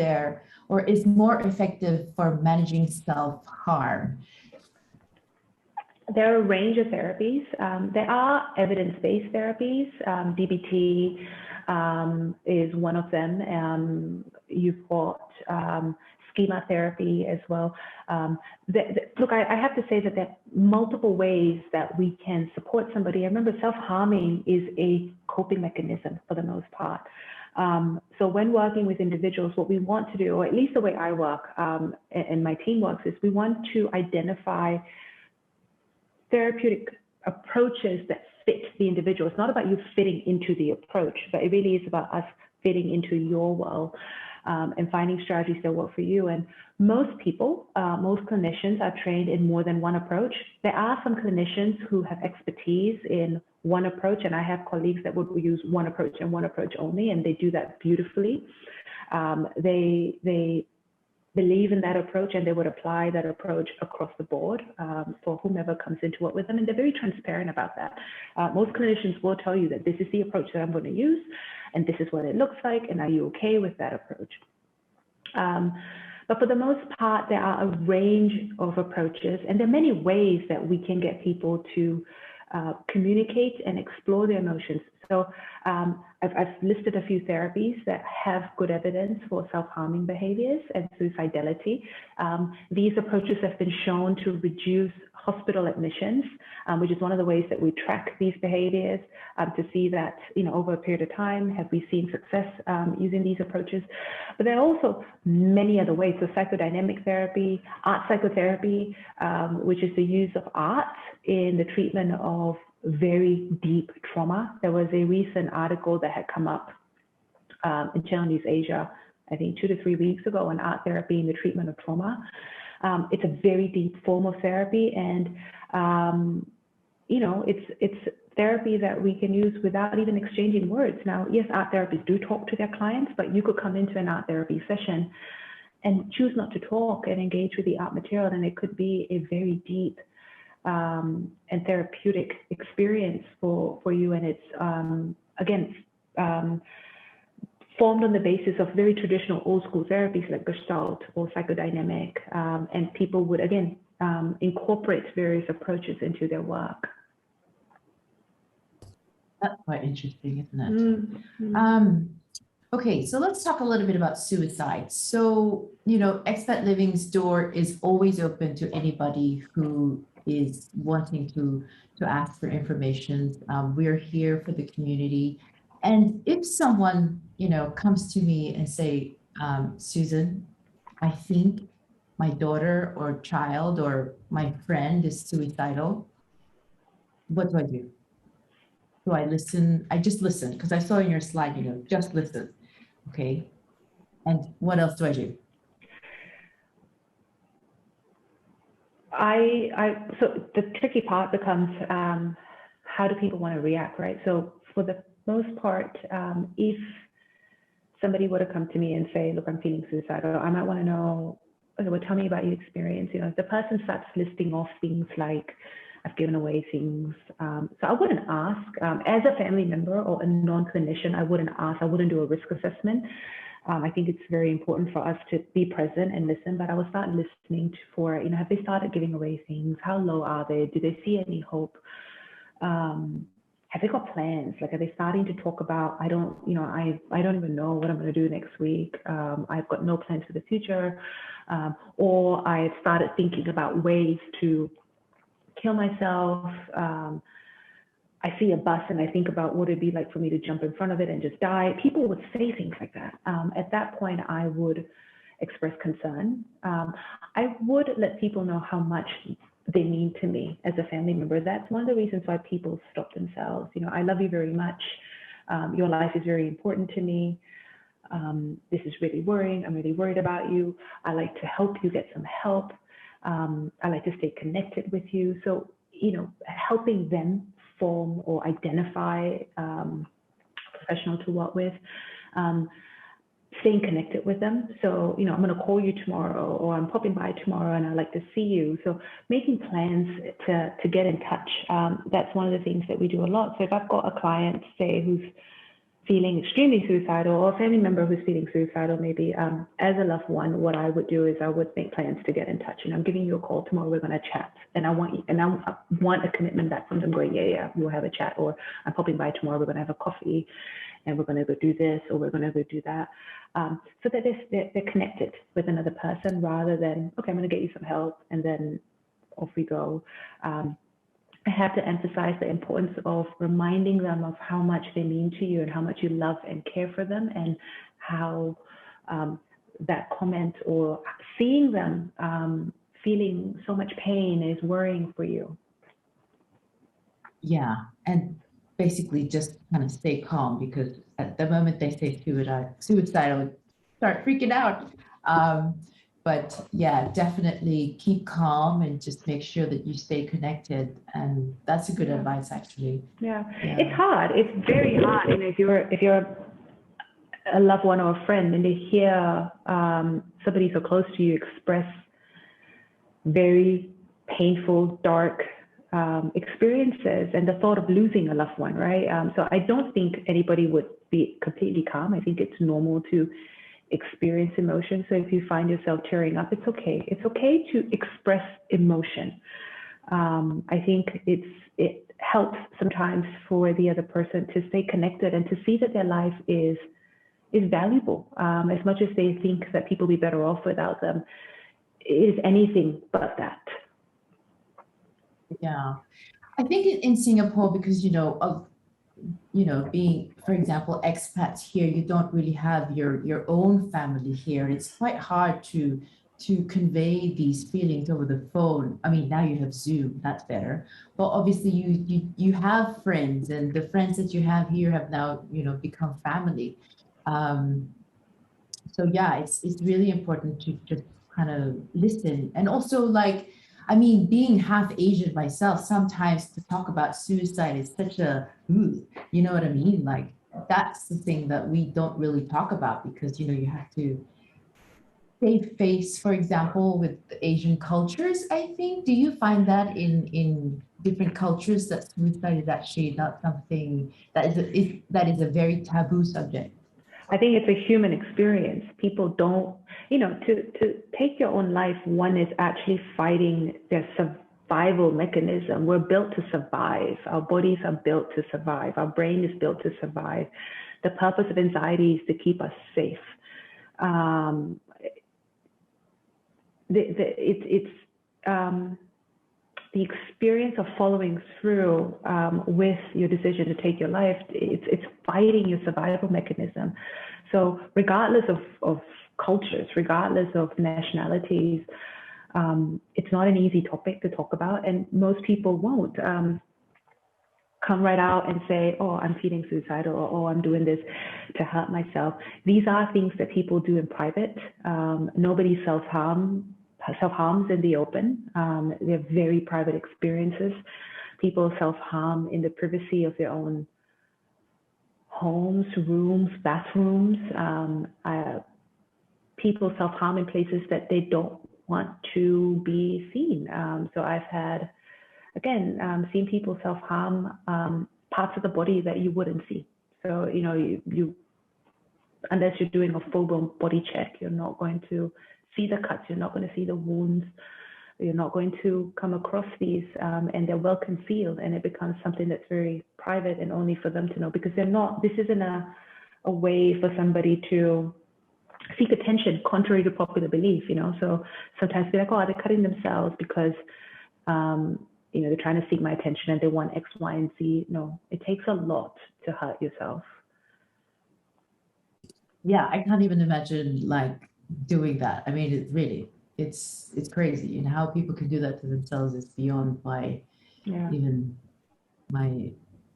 more effective for managing self-harm? There are a range of therapies. There are evidence-based therapies. DBT is one of them. You've got schema therapy as well. Look, I have to say that there are multiple ways that we can support somebody. I remember self-harming is a coping mechanism for the most part. So when working with individuals, what we want to do, or at least the way I work and my team works, is we want to identify therapeutic approaches that fit the individual. It's not about you fitting into the approach, but it really is about us fitting into your world. And finding strategies that work for you. And most people, most clinicians are trained in more than one approach. There are some clinicians who have expertise in one approach, and I have colleagues that would use one approach and one approach only, and they do that beautifully. They believe in that approach, and they would apply that approach across the board for whomever comes into work with them, and they're very transparent about that. Most clinicians will tell you that this is the approach that I'm going to use, and this is what it looks like, and are you okay with that approach? But for the most part, there are a range of approaches, and there are many ways that we can get people to communicate and explore their emotions. So I've listed a few therapies that have good evidence for self-harming behaviors and suicidality. These approaches have been shown to reduce hospital admissions, which is one of the ways that we track these behaviors to see that, over a period of time, have we seen success using these approaches. But there are also many other ways. So psychodynamic therapy, art psychotherapy, which is the use of art in the treatment of very deep trauma. There was a recent article that had come up in Channel News Asia, I think 2 to 3 weeks ago, on art therapy and the treatment of trauma. It's a very deep form of therapy, and you know, it's therapy that we can use without even exchanging words. Now, yes, art therapists do talk to their clients, but you could come into an art therapy session and choose not to talk and engage with the art material, and it could be a very deep and therapeutic experience for you. And it's again formed on the basis of very traditional old school therapies like Gestalt or psychodynamic, and people would again incorporate various approaches into their work. That's quite interesting, isn't it? Okay, so let's talk a little bit about suicide. So, you know, Expat Living's door is always open to anybody who is wanting to ask for information. We're here for the community. And if someone, you know, comes to me and say, Susan, I think my daughter or child or my friend is suicidal, what do I do? Do I listen? I just listen, because I saw in your slide, you know, just listen. Okay. And what else do I do? So the tricky part becomes, how do people want to react, right? So for the most part, if somebody were to come to me and say, look, I'm feeling suicidal, I might want to know, okay, well, tell me about your experience. You know, if the person starts listing off things like, I've given away things. So I wouldn't ask, as a family member or a non-clinician, I wouldn't ask, I wouldn't do a risk assessment. I think it's very important for us to be present and listen, but I will start listening for, you know, have they started giving away things? How low are they? Do they see any hope? Have they got plans? Like, are they starting to talk about, I don't even know what I'm going to do next week. I've got no plans for the future. Or I've started thinking about ways to kill myself. I see a bus and I think about what it'd be like for me to jump in front of it and just die. People would say things like that. At that point, I would express concern. I would let people know how much they mean to me as a family member. That's one of the reasons why people stop themselves. You know, I love you very much. Your life is very important to me. This is really worrying. I'm really worried about you. I like to help you get some help. I like to stay connected with you. So, you know, helping them form or identify a professional to work with, staying connected with them. So, you know, I'm going to call you tomorrow, or I'm popping by tomorrow and I'd like to see you. So making plans to get in touch. That's one of the things that we do a lot. So if I've got a client, say, who's feeling extremely suicidal, or a family member who's feeling suicidal, maybe as a loved one, what I would do is I would make plans to get in touch. And I'm giving you a call tomorrow, we're going to chat. And I want a commitment back from them going, yeah, we'll have a chat. Or I'm popping by tomorrow, we're going to have a coffee and we're going to go do this, or we're going to go do that. So that they're connected with another person, rather than, okay, I'm going to get you some help and then off we go. I have to emphasize the importance of reminding them of how much they mean to you and how much you love and care for them, and how that comment or seeing them feeling so much pain is worrying for you. Yeah, and basically just kind of stay calm, because at the moment they say suicidal, start freaking out. But yeah, definitely keep calm and just make sure that you stay connected. And that's a good advice, actually. Yeah, it's hard. It's very hard. And if you're a loved one or a friend and they hear somebody so close to you express very painful, dark experiences, and the thought of losing a loved one, right? So I don't think anybody would be completely calm. I think it's normal to experience emotion. So if you find yourself tearing up, it's okay. It's okay to express emotion. I think it helps sometimes for the other person to stay connected and to see that their life is valuable. As much as they think that people will be better off without them, it is anything but that. Yeah, I think in Singapore, because being, for example, expats here, you don't really have your own family here. It's quite hard to to convey these feelings over the phone. I mean, now you have Zoom, that's better. But obviously you have friends, and the friends that you have here have now, become family. So yeah, it's really important to just kind of listen. And also, like, I mean, being half Asian myself, sometimes to talk about suicide is such a, you know what I mean? Like, that's the thing that we don't really talk about, because, you have to save face, for example, with Asian cultures, I think. Do you find that in different cultures that suicide is actually not something that is a very taboo subject? I think it's a human experience. People don't, to take your own life, one is actually fighting their survival mechanism. We're built to survive. Our bodies are built to survive. Our brain is built to survive. The purpose of anxiety is to keep us safe. The experience of following through with your decision to take your life, it's fighting your survival mechanism. So regardless of cultures, regardless of nationalities, it's not an easy topic to talk about, and most people won't come right out and say, oh, I'm feeling suicidal, or oh, I'm doing this to hurt myself. These are things that people do in private. Nobody self-harms in the open. They're very private experiences. People self-harm in the privacy of their own homes, rooms, bathrooms. People self-harm in places that they don't want to be seen. So I've had, again, seen people self-harm parts of the body that you wouldn't see. So, you unless you're doing a full-blown body check, you're not going to see the cuts, you're not going to see the wounds, you're not going to come across these, and they're well concealed, and it becomes something that's very private and only for them to know, because this isn't a way for somebody to seek attention, contrary to popular belief, So sometimes they're like, oh, they're cutting themselves because, they're trying to seek my attention and they want X, Y, and Z. No, it takes a lot to hurt yourself. Yeah, I can't even imagine like doing that. I mean, it's crazy, and how people can do that to themselves is beyond even my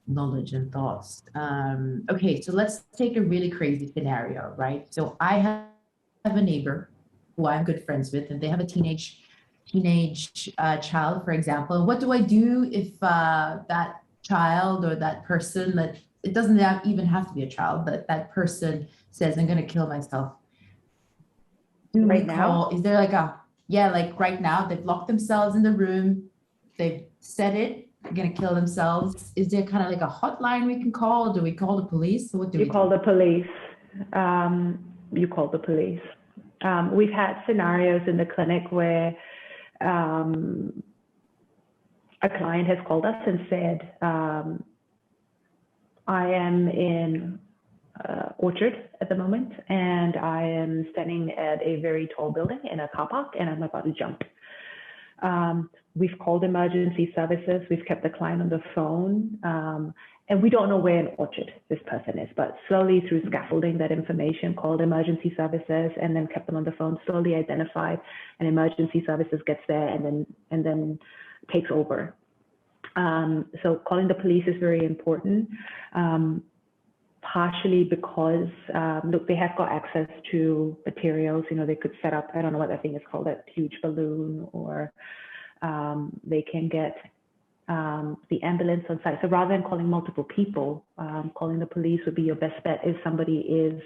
knowledge and thoughts. Okay, so let's take a really crazy scenario, right? So I have a neighbor who I'm good friends with, and they have a teenage child, for example. What do I do if that child or that person, that it doesn't even have to be a child, but that person says, I'm going to kill myself? Right now? Is there like like right now, they've locked themselves in the room, they've said it, they're going to kill themselves. Is there kind of like a hotline we can call? Do we call the police? What do we do? You call the police. You call the police. We've had scenarios in the clinic where a client has called us and said, I am in Orchard at the moment, and I am standing at a very tall building in a car park, and I'm about to jump. We've called emergency services. We've kept the client on the phone, and we don't know where in Orchard this person is, but slowly through scaffolding that information, called emergency services and then kept them on the phone, slowly identified, and emergency services gets there and then takes over. So calling the police is very important. Partially because, look, they have got access to materials. They could set up, I don't know what that thing is called, that huge balloon, or they can get the ambulance on site. So rather than calling multiple people, calling the police would be your best bet if somebody is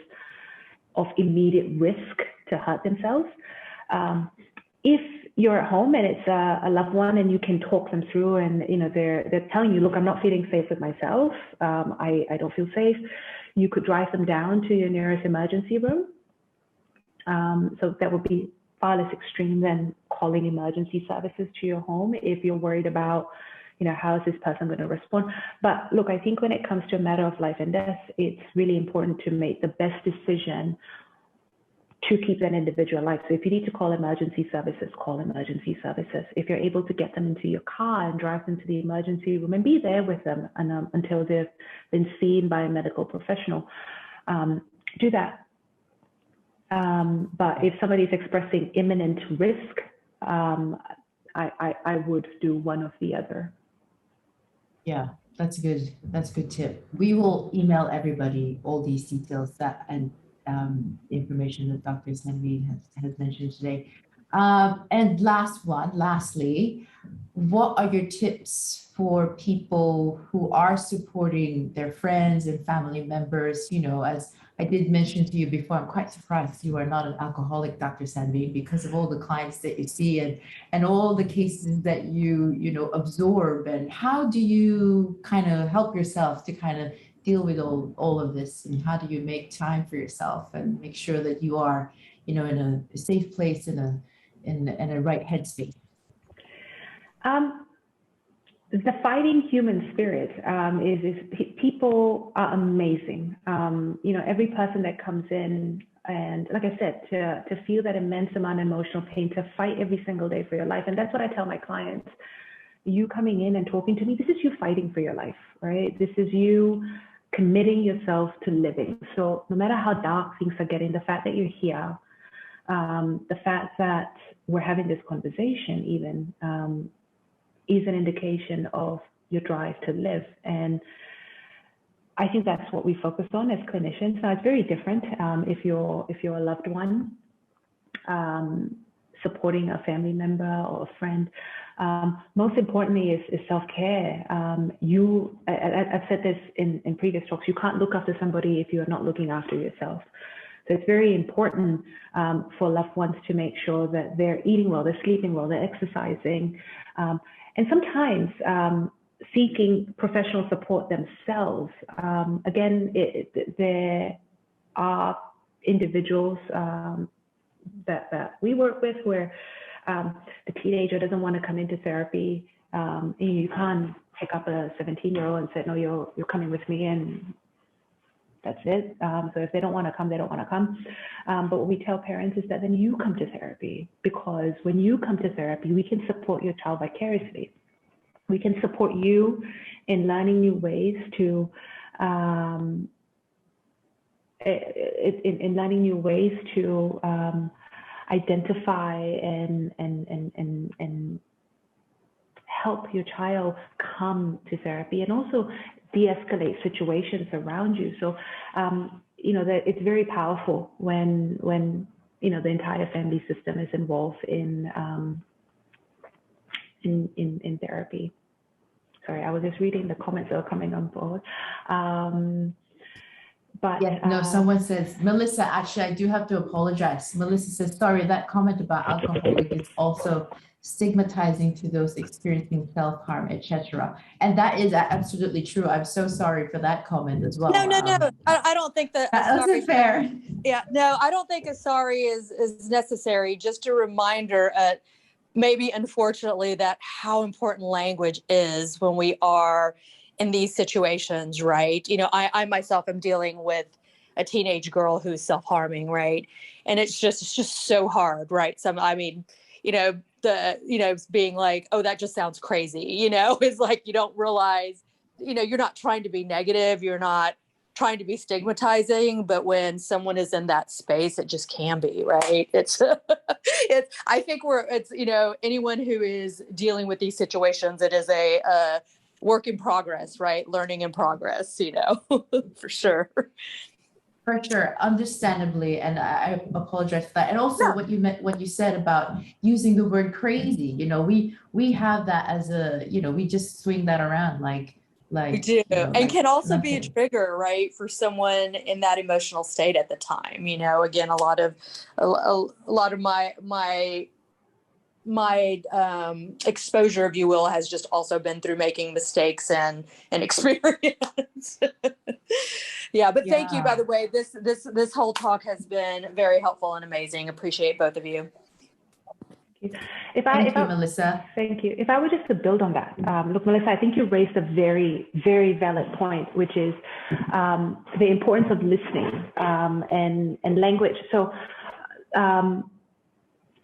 of immediate risk to hurt themselves. If you're at home and it's a loved one and you can talk them through, and they're telling you, look, I'm not feeling safe with myself, I don't feel safe, you could drive them down to your nearest emergency room. So that would be far less extreme than calling emergency services to your home if you're worried about, how is this person going to respond. But look, I think when it comes to a matter of life and death, it's really important to make the best decision to keep that individual alive. So if you need to call emergency services, call emergency services. If you're able to get them into your car and drive them to the emergency room and be there with them until they've been seen by a medical professional, do that. But if somebody's expressing imminent risk, I would do one of the other. Yeah, that's good. That's a good tip. We will email everybody all these details that and information that Dr. Sanveen has mentioned today. And lastly, what are your tips for people who are supporting their friends and family members? You know, as I did mention to you before, I'm quite surprised you are not an alcoholic, Dr. Sanveen, because of all the clients that you see and all the cases that you absorb. And how do you kind of help yourself to kind of deal with all of this? And how do you make time for yourself and make sure that you are, in a safe place, in a right headspace? The fighting human spirit is people are amazing. Every person that comes in, and like I said, to feel that immense amount of emotional pain, to fight every single day for your life. And that's what I tell my clients. You coming in and talking to me, this is you fighting for your life, right? This is you committing yourself to living. So no matter how dark things are getting, the fact that you're here, the fact that we're having this conversation even, is an indication of your drive to live. And I think that's what we focus on as clinicians. Now it's very different if you're a loved one, supporting a family member or a friend. Most importantly is self-care. I've said this in previous talks, you can't look after somebody if you're not looking after yourself. So it's very important for loved ones to make sure that they're eating well, they're sleeping well, they're exercising, and sometimes seeking professional support themselves. Again, there are individuals that we work with where the teenager doesn't want to come into therapy. You can't pick up a 17-year-old and say, no, you're coming with me, and that's it. So if they don't want to come, they don't want to come. But what we tell parents is that then you come to therapy, because when you come to therapy, we can support your child vicariously. We can support you in learning new ways to identify and help your child come to therapy, and also de-escalate situations around you. So, that it's very powerful when the entire family system is involved in therapy. Sorry, I was just reading the comments that are coming on board. Someone says, Melissa, actually, I do have to apologize. Melissa says, sorry, that comment about alcoholic is also stigmatizing to those experiencing self-harm, etc. And that is absolutely true. I'm so sorry for that comment as well. No. I don't think that wasn't fair. Yeah, no, I don't think a sorry is necessary. Just a reminder, maybe unfortunately, that how important language is when we are in these situations, right? I myself am dealing with a teenage girl who's self-harming, right? And it's just so hard, right? Being like, oh, that just sounds crazy, it's like, you don't realize, you're not trying to be negative, you're not trying to be stigmatizing, but when someone is in that space, it just can be, right? I think anyone who is dealing with these situations, it is a work in progress, right? Learning in progress, for sure. For sure, understandably, and I apologize for that. And also, what you said about using the word crazy, we have that as we just swing that around like we do, and can also be a trigger, right, for someone in that emotional state at the time. Again, a lot of my exposure, if you will, has just also been through making mistakes and experience. But thank you, by the way. This whole talk has been very helpful and amazing. Appreciate both of you. Thank you, Melissa. Thank you. If I were just to build on that, look, Melissa, I think you raised a very, very valid point, which is the importance of listening and language. So,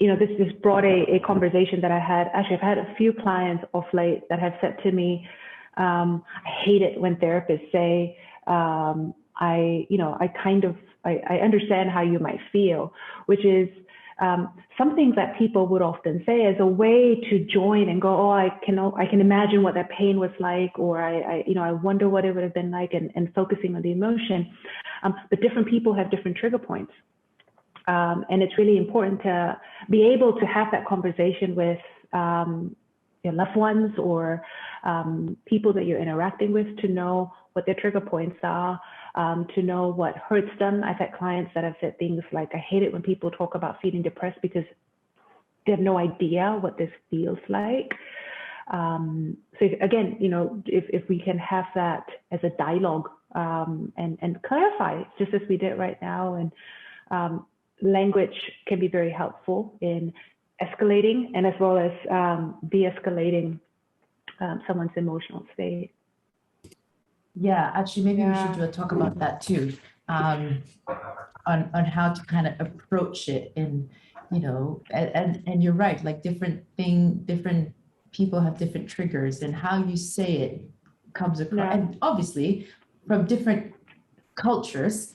this brought a conversation that I had. Actually, I've had a few clients off late that have said to me, I hate it when therapists say, I kind of I understand how you might feel, which is something that people would often say as a way to join and go, oh, I can imagine what that pain was like, or I wonder what it would have been like, and focusing on the emotion. But different people have different trigger points. And it's really important to be able to have that conversation with your loved ones or people that you're interacting with, to know what their trigger points are, to know what hurts them. I've had clients that have said things like, I hate it when people talk about feeling depressed because they have no idea what this feels like. So if we can have that as a dialogue and clarify, just as we did right now, and language can be very helpful in escalating and as well as de-escalating someone's emotional state. Yeah, actually, maybe we should do a talk about that too, on how to kind of approach it. And and you're right, like different people have different triggers, and how you say it comes across. And obviously, from different cultures,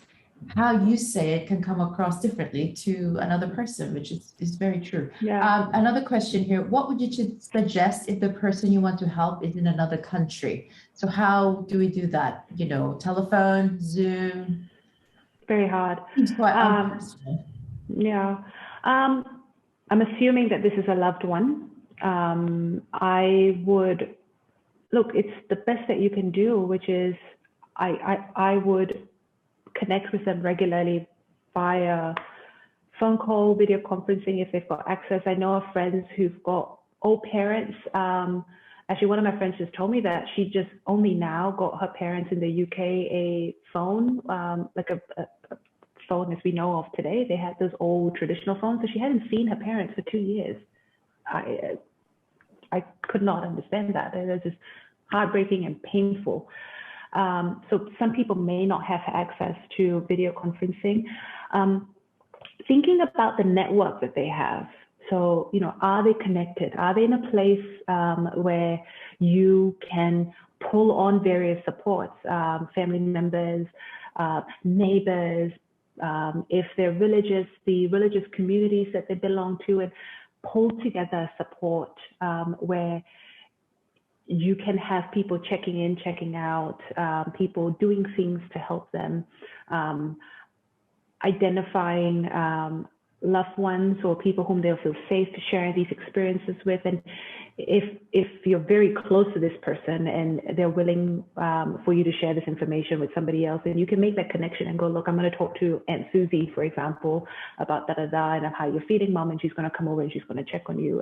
how you say it can come across differently to another person, which is very true. Another question here: what would you suggest if the person you want to help is in another country? So how do we do that? Telephone, Zoom? Very hard. It's quite unpersonal. I'm assuming that this is a loved one. I would look, it's the best that you can do, which is I would connect with them regularly via phone call, video conferencing if they've got access. I know of friends who've got old parents. Actually, one of my friends just told me that she just only now got her parents in the UK a phone, like a phone as we know of today. They had those old traditional phones, so she hadn't seen her parents for 2 years. I could not understand that. It was just heartbreaking and painful. So some people may not have access to video conferencing. Thinking about the network that they have. So, are they connected? Are they in a place where you can pull on various supports, family members, neighbors, if they're religious, the religious communities that they belong to, and pull together support where you can have people checking in, checking out, people doing things to help them, identifying loved ones or people whom they'll feel safe to share these experiences with. And if you're very close to this person and they're willing for you to share this information with somebody else, then you can make that connection and go, look, I'm going to talk to Aunt Susie, for example, about da-da-da and how you're feeling, Mom, and she's going to come over and she's going to check on you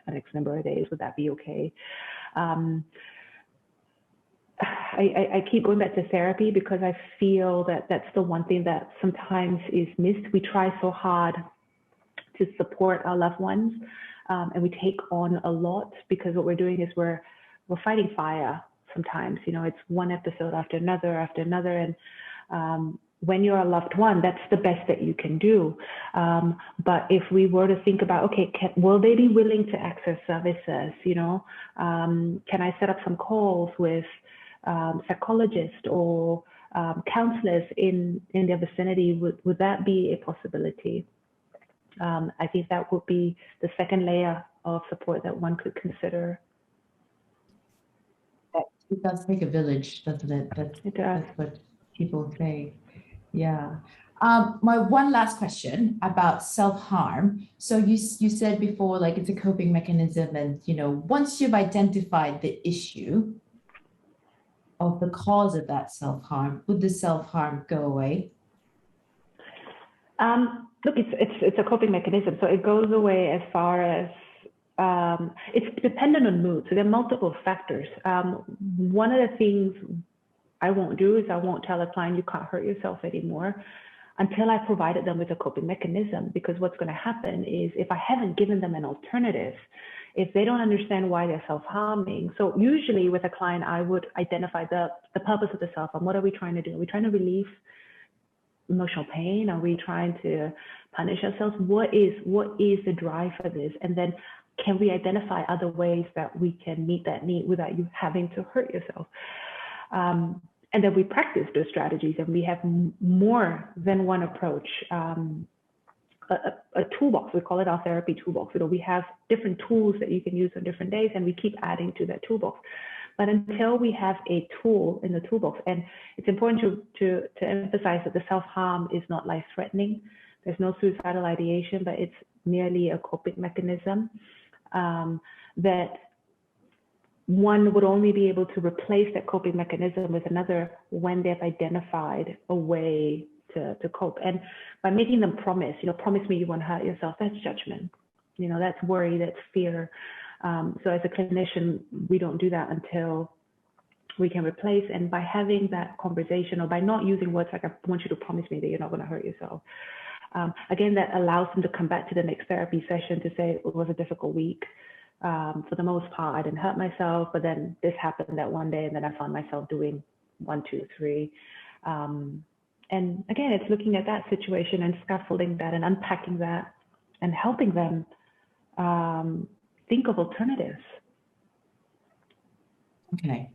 an X number of days. Would that be okay? I keep going back to therapy because I feel that that's the one thing that sometimes is missed. We try so hard to support our loved ones, and we take on a lot because what we're doing is we're fighting fire sometimes. It's one episode after another, and when you're a loved one, that's the best that you can do. But if we were to think about, okay, will they be willing to access services? Can I set up some calls with psychologists or counselors in their vicinity? Would that be a possibility? I think that would be the second layer of support that one could consider. It does take a village, doesn't it? It does. That's what people say. Yeah. My one last question about self-harm. So you said before, like it's a coping mechanism, and once you've identified the issue of the cause of that self-harm, would the self-harm go away? Look, it's a coping mechanism, so it goes away as far as it's dependent on mood. So there are multiple factors. One of the things I won't do is I won't tell a client you can't hurt yourself anymore until I've provided them with a coping mechanism, because what's going to happen is if I haven't given them an alternative, if they don't understand why they're self-harming. So usually with a client, I would identify the purpose of the self-harm. What are we trying to do? Are we trying to relieve emotional pain? Are we trying to punish ourselves? What is the drive for this? And then can we identify other ways that we can meet that need without you having to hurt yourself? And then we practice those strategies, and we have more than one approach. A toolbox, we call it our therapy toolbox. We have different tools that you can use on different days, and we keep adding to that toolbox. But until we have a tool in the toolbox, and it's important to emphasize that the self-harm is not life-threatening. There's no suicidal ideation, but it's merely a coping mechanism that one would only be able to replace that coping mechanism with another when they've identified a way to cope. And by making them promise, promise me you won't hurt yourself, that's judgment. That's worry, that's fear. So as a clinician, we don't do that until we can replace. And by having that conversation, or by not using words like, I want you to promise me that you're not going to hurt yourself. Again, that allows them to come back to the next therapy session to say, it was a difficult week. For the most part, I didn't hurt myself, but then this happened that one day, and then I found myself doing 1, 2, 3. And again, it's looking at that situation and scaffolding that and unpacking that and helping them think of alternatives. Okay,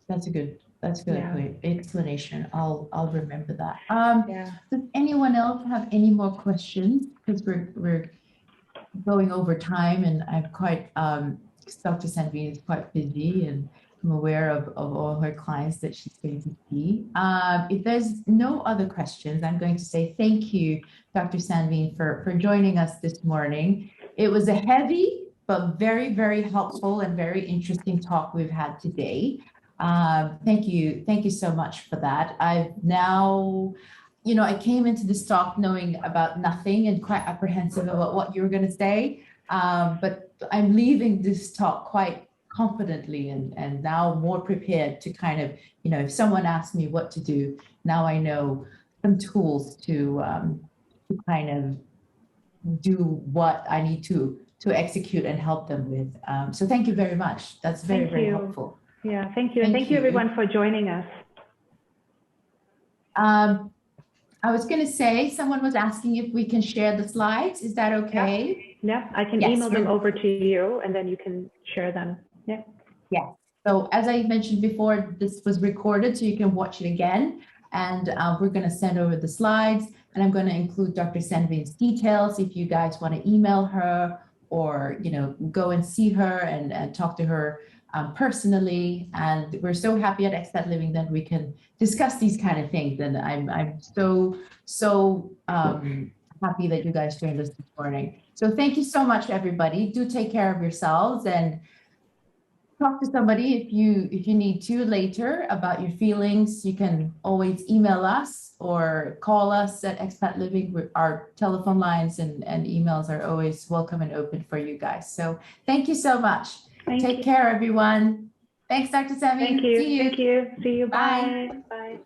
that's a good explanation. I'll remember that. Does anyone else have any more questions? Because we're going over time, and I'm quite Dr. Sanveen is quite busy, and I'm aware of all her clients that she's going to see. If there's no other questions, I'm going to say thank you, Dr. Sanveen, for joining us this morning. It was a heavy but very, very helpful and very interesting talk we've had today. Thank you so much for that. I've now, I came into this talk knowing about nothing and quite apprehensive about what you were going to say, but I'm leaving this talk quite confidently and now more prepared to kind of, if someone asks me what to do, now I know some tools to kind of do what I need to execute and help them with. So thank you very much. That's very helpful. Yeah, thank you. And thank you everyone for joining us. I was going to say, someone was asking if we can share the slides. Is that okay? Yeah, I can email them over to you, and then you can share them. Yeah. Yeah. So as I mentioned before, this was recorded, so you can watch it again. And we're going to send over the slides, and I'm going to include Dr. Sanveen's details if you guys want to email her or, go and see her and talk to her personally. And we're so happy at Expat Living that we can discuss these kind of things. And I'm so happy that you guys joined us this morning. So thank you so much, everybody. Do take care of yourselves and talk to somebody if you need to later about your feelings. You can always email us or call us at Expat Living. Our telephone lines and emails are always welcome and open for you guys. So thank you so much. Take care, everyone. Thanks, Dr. Sanveen. Thank you. See you. Thank you. See you. Bye. Bye.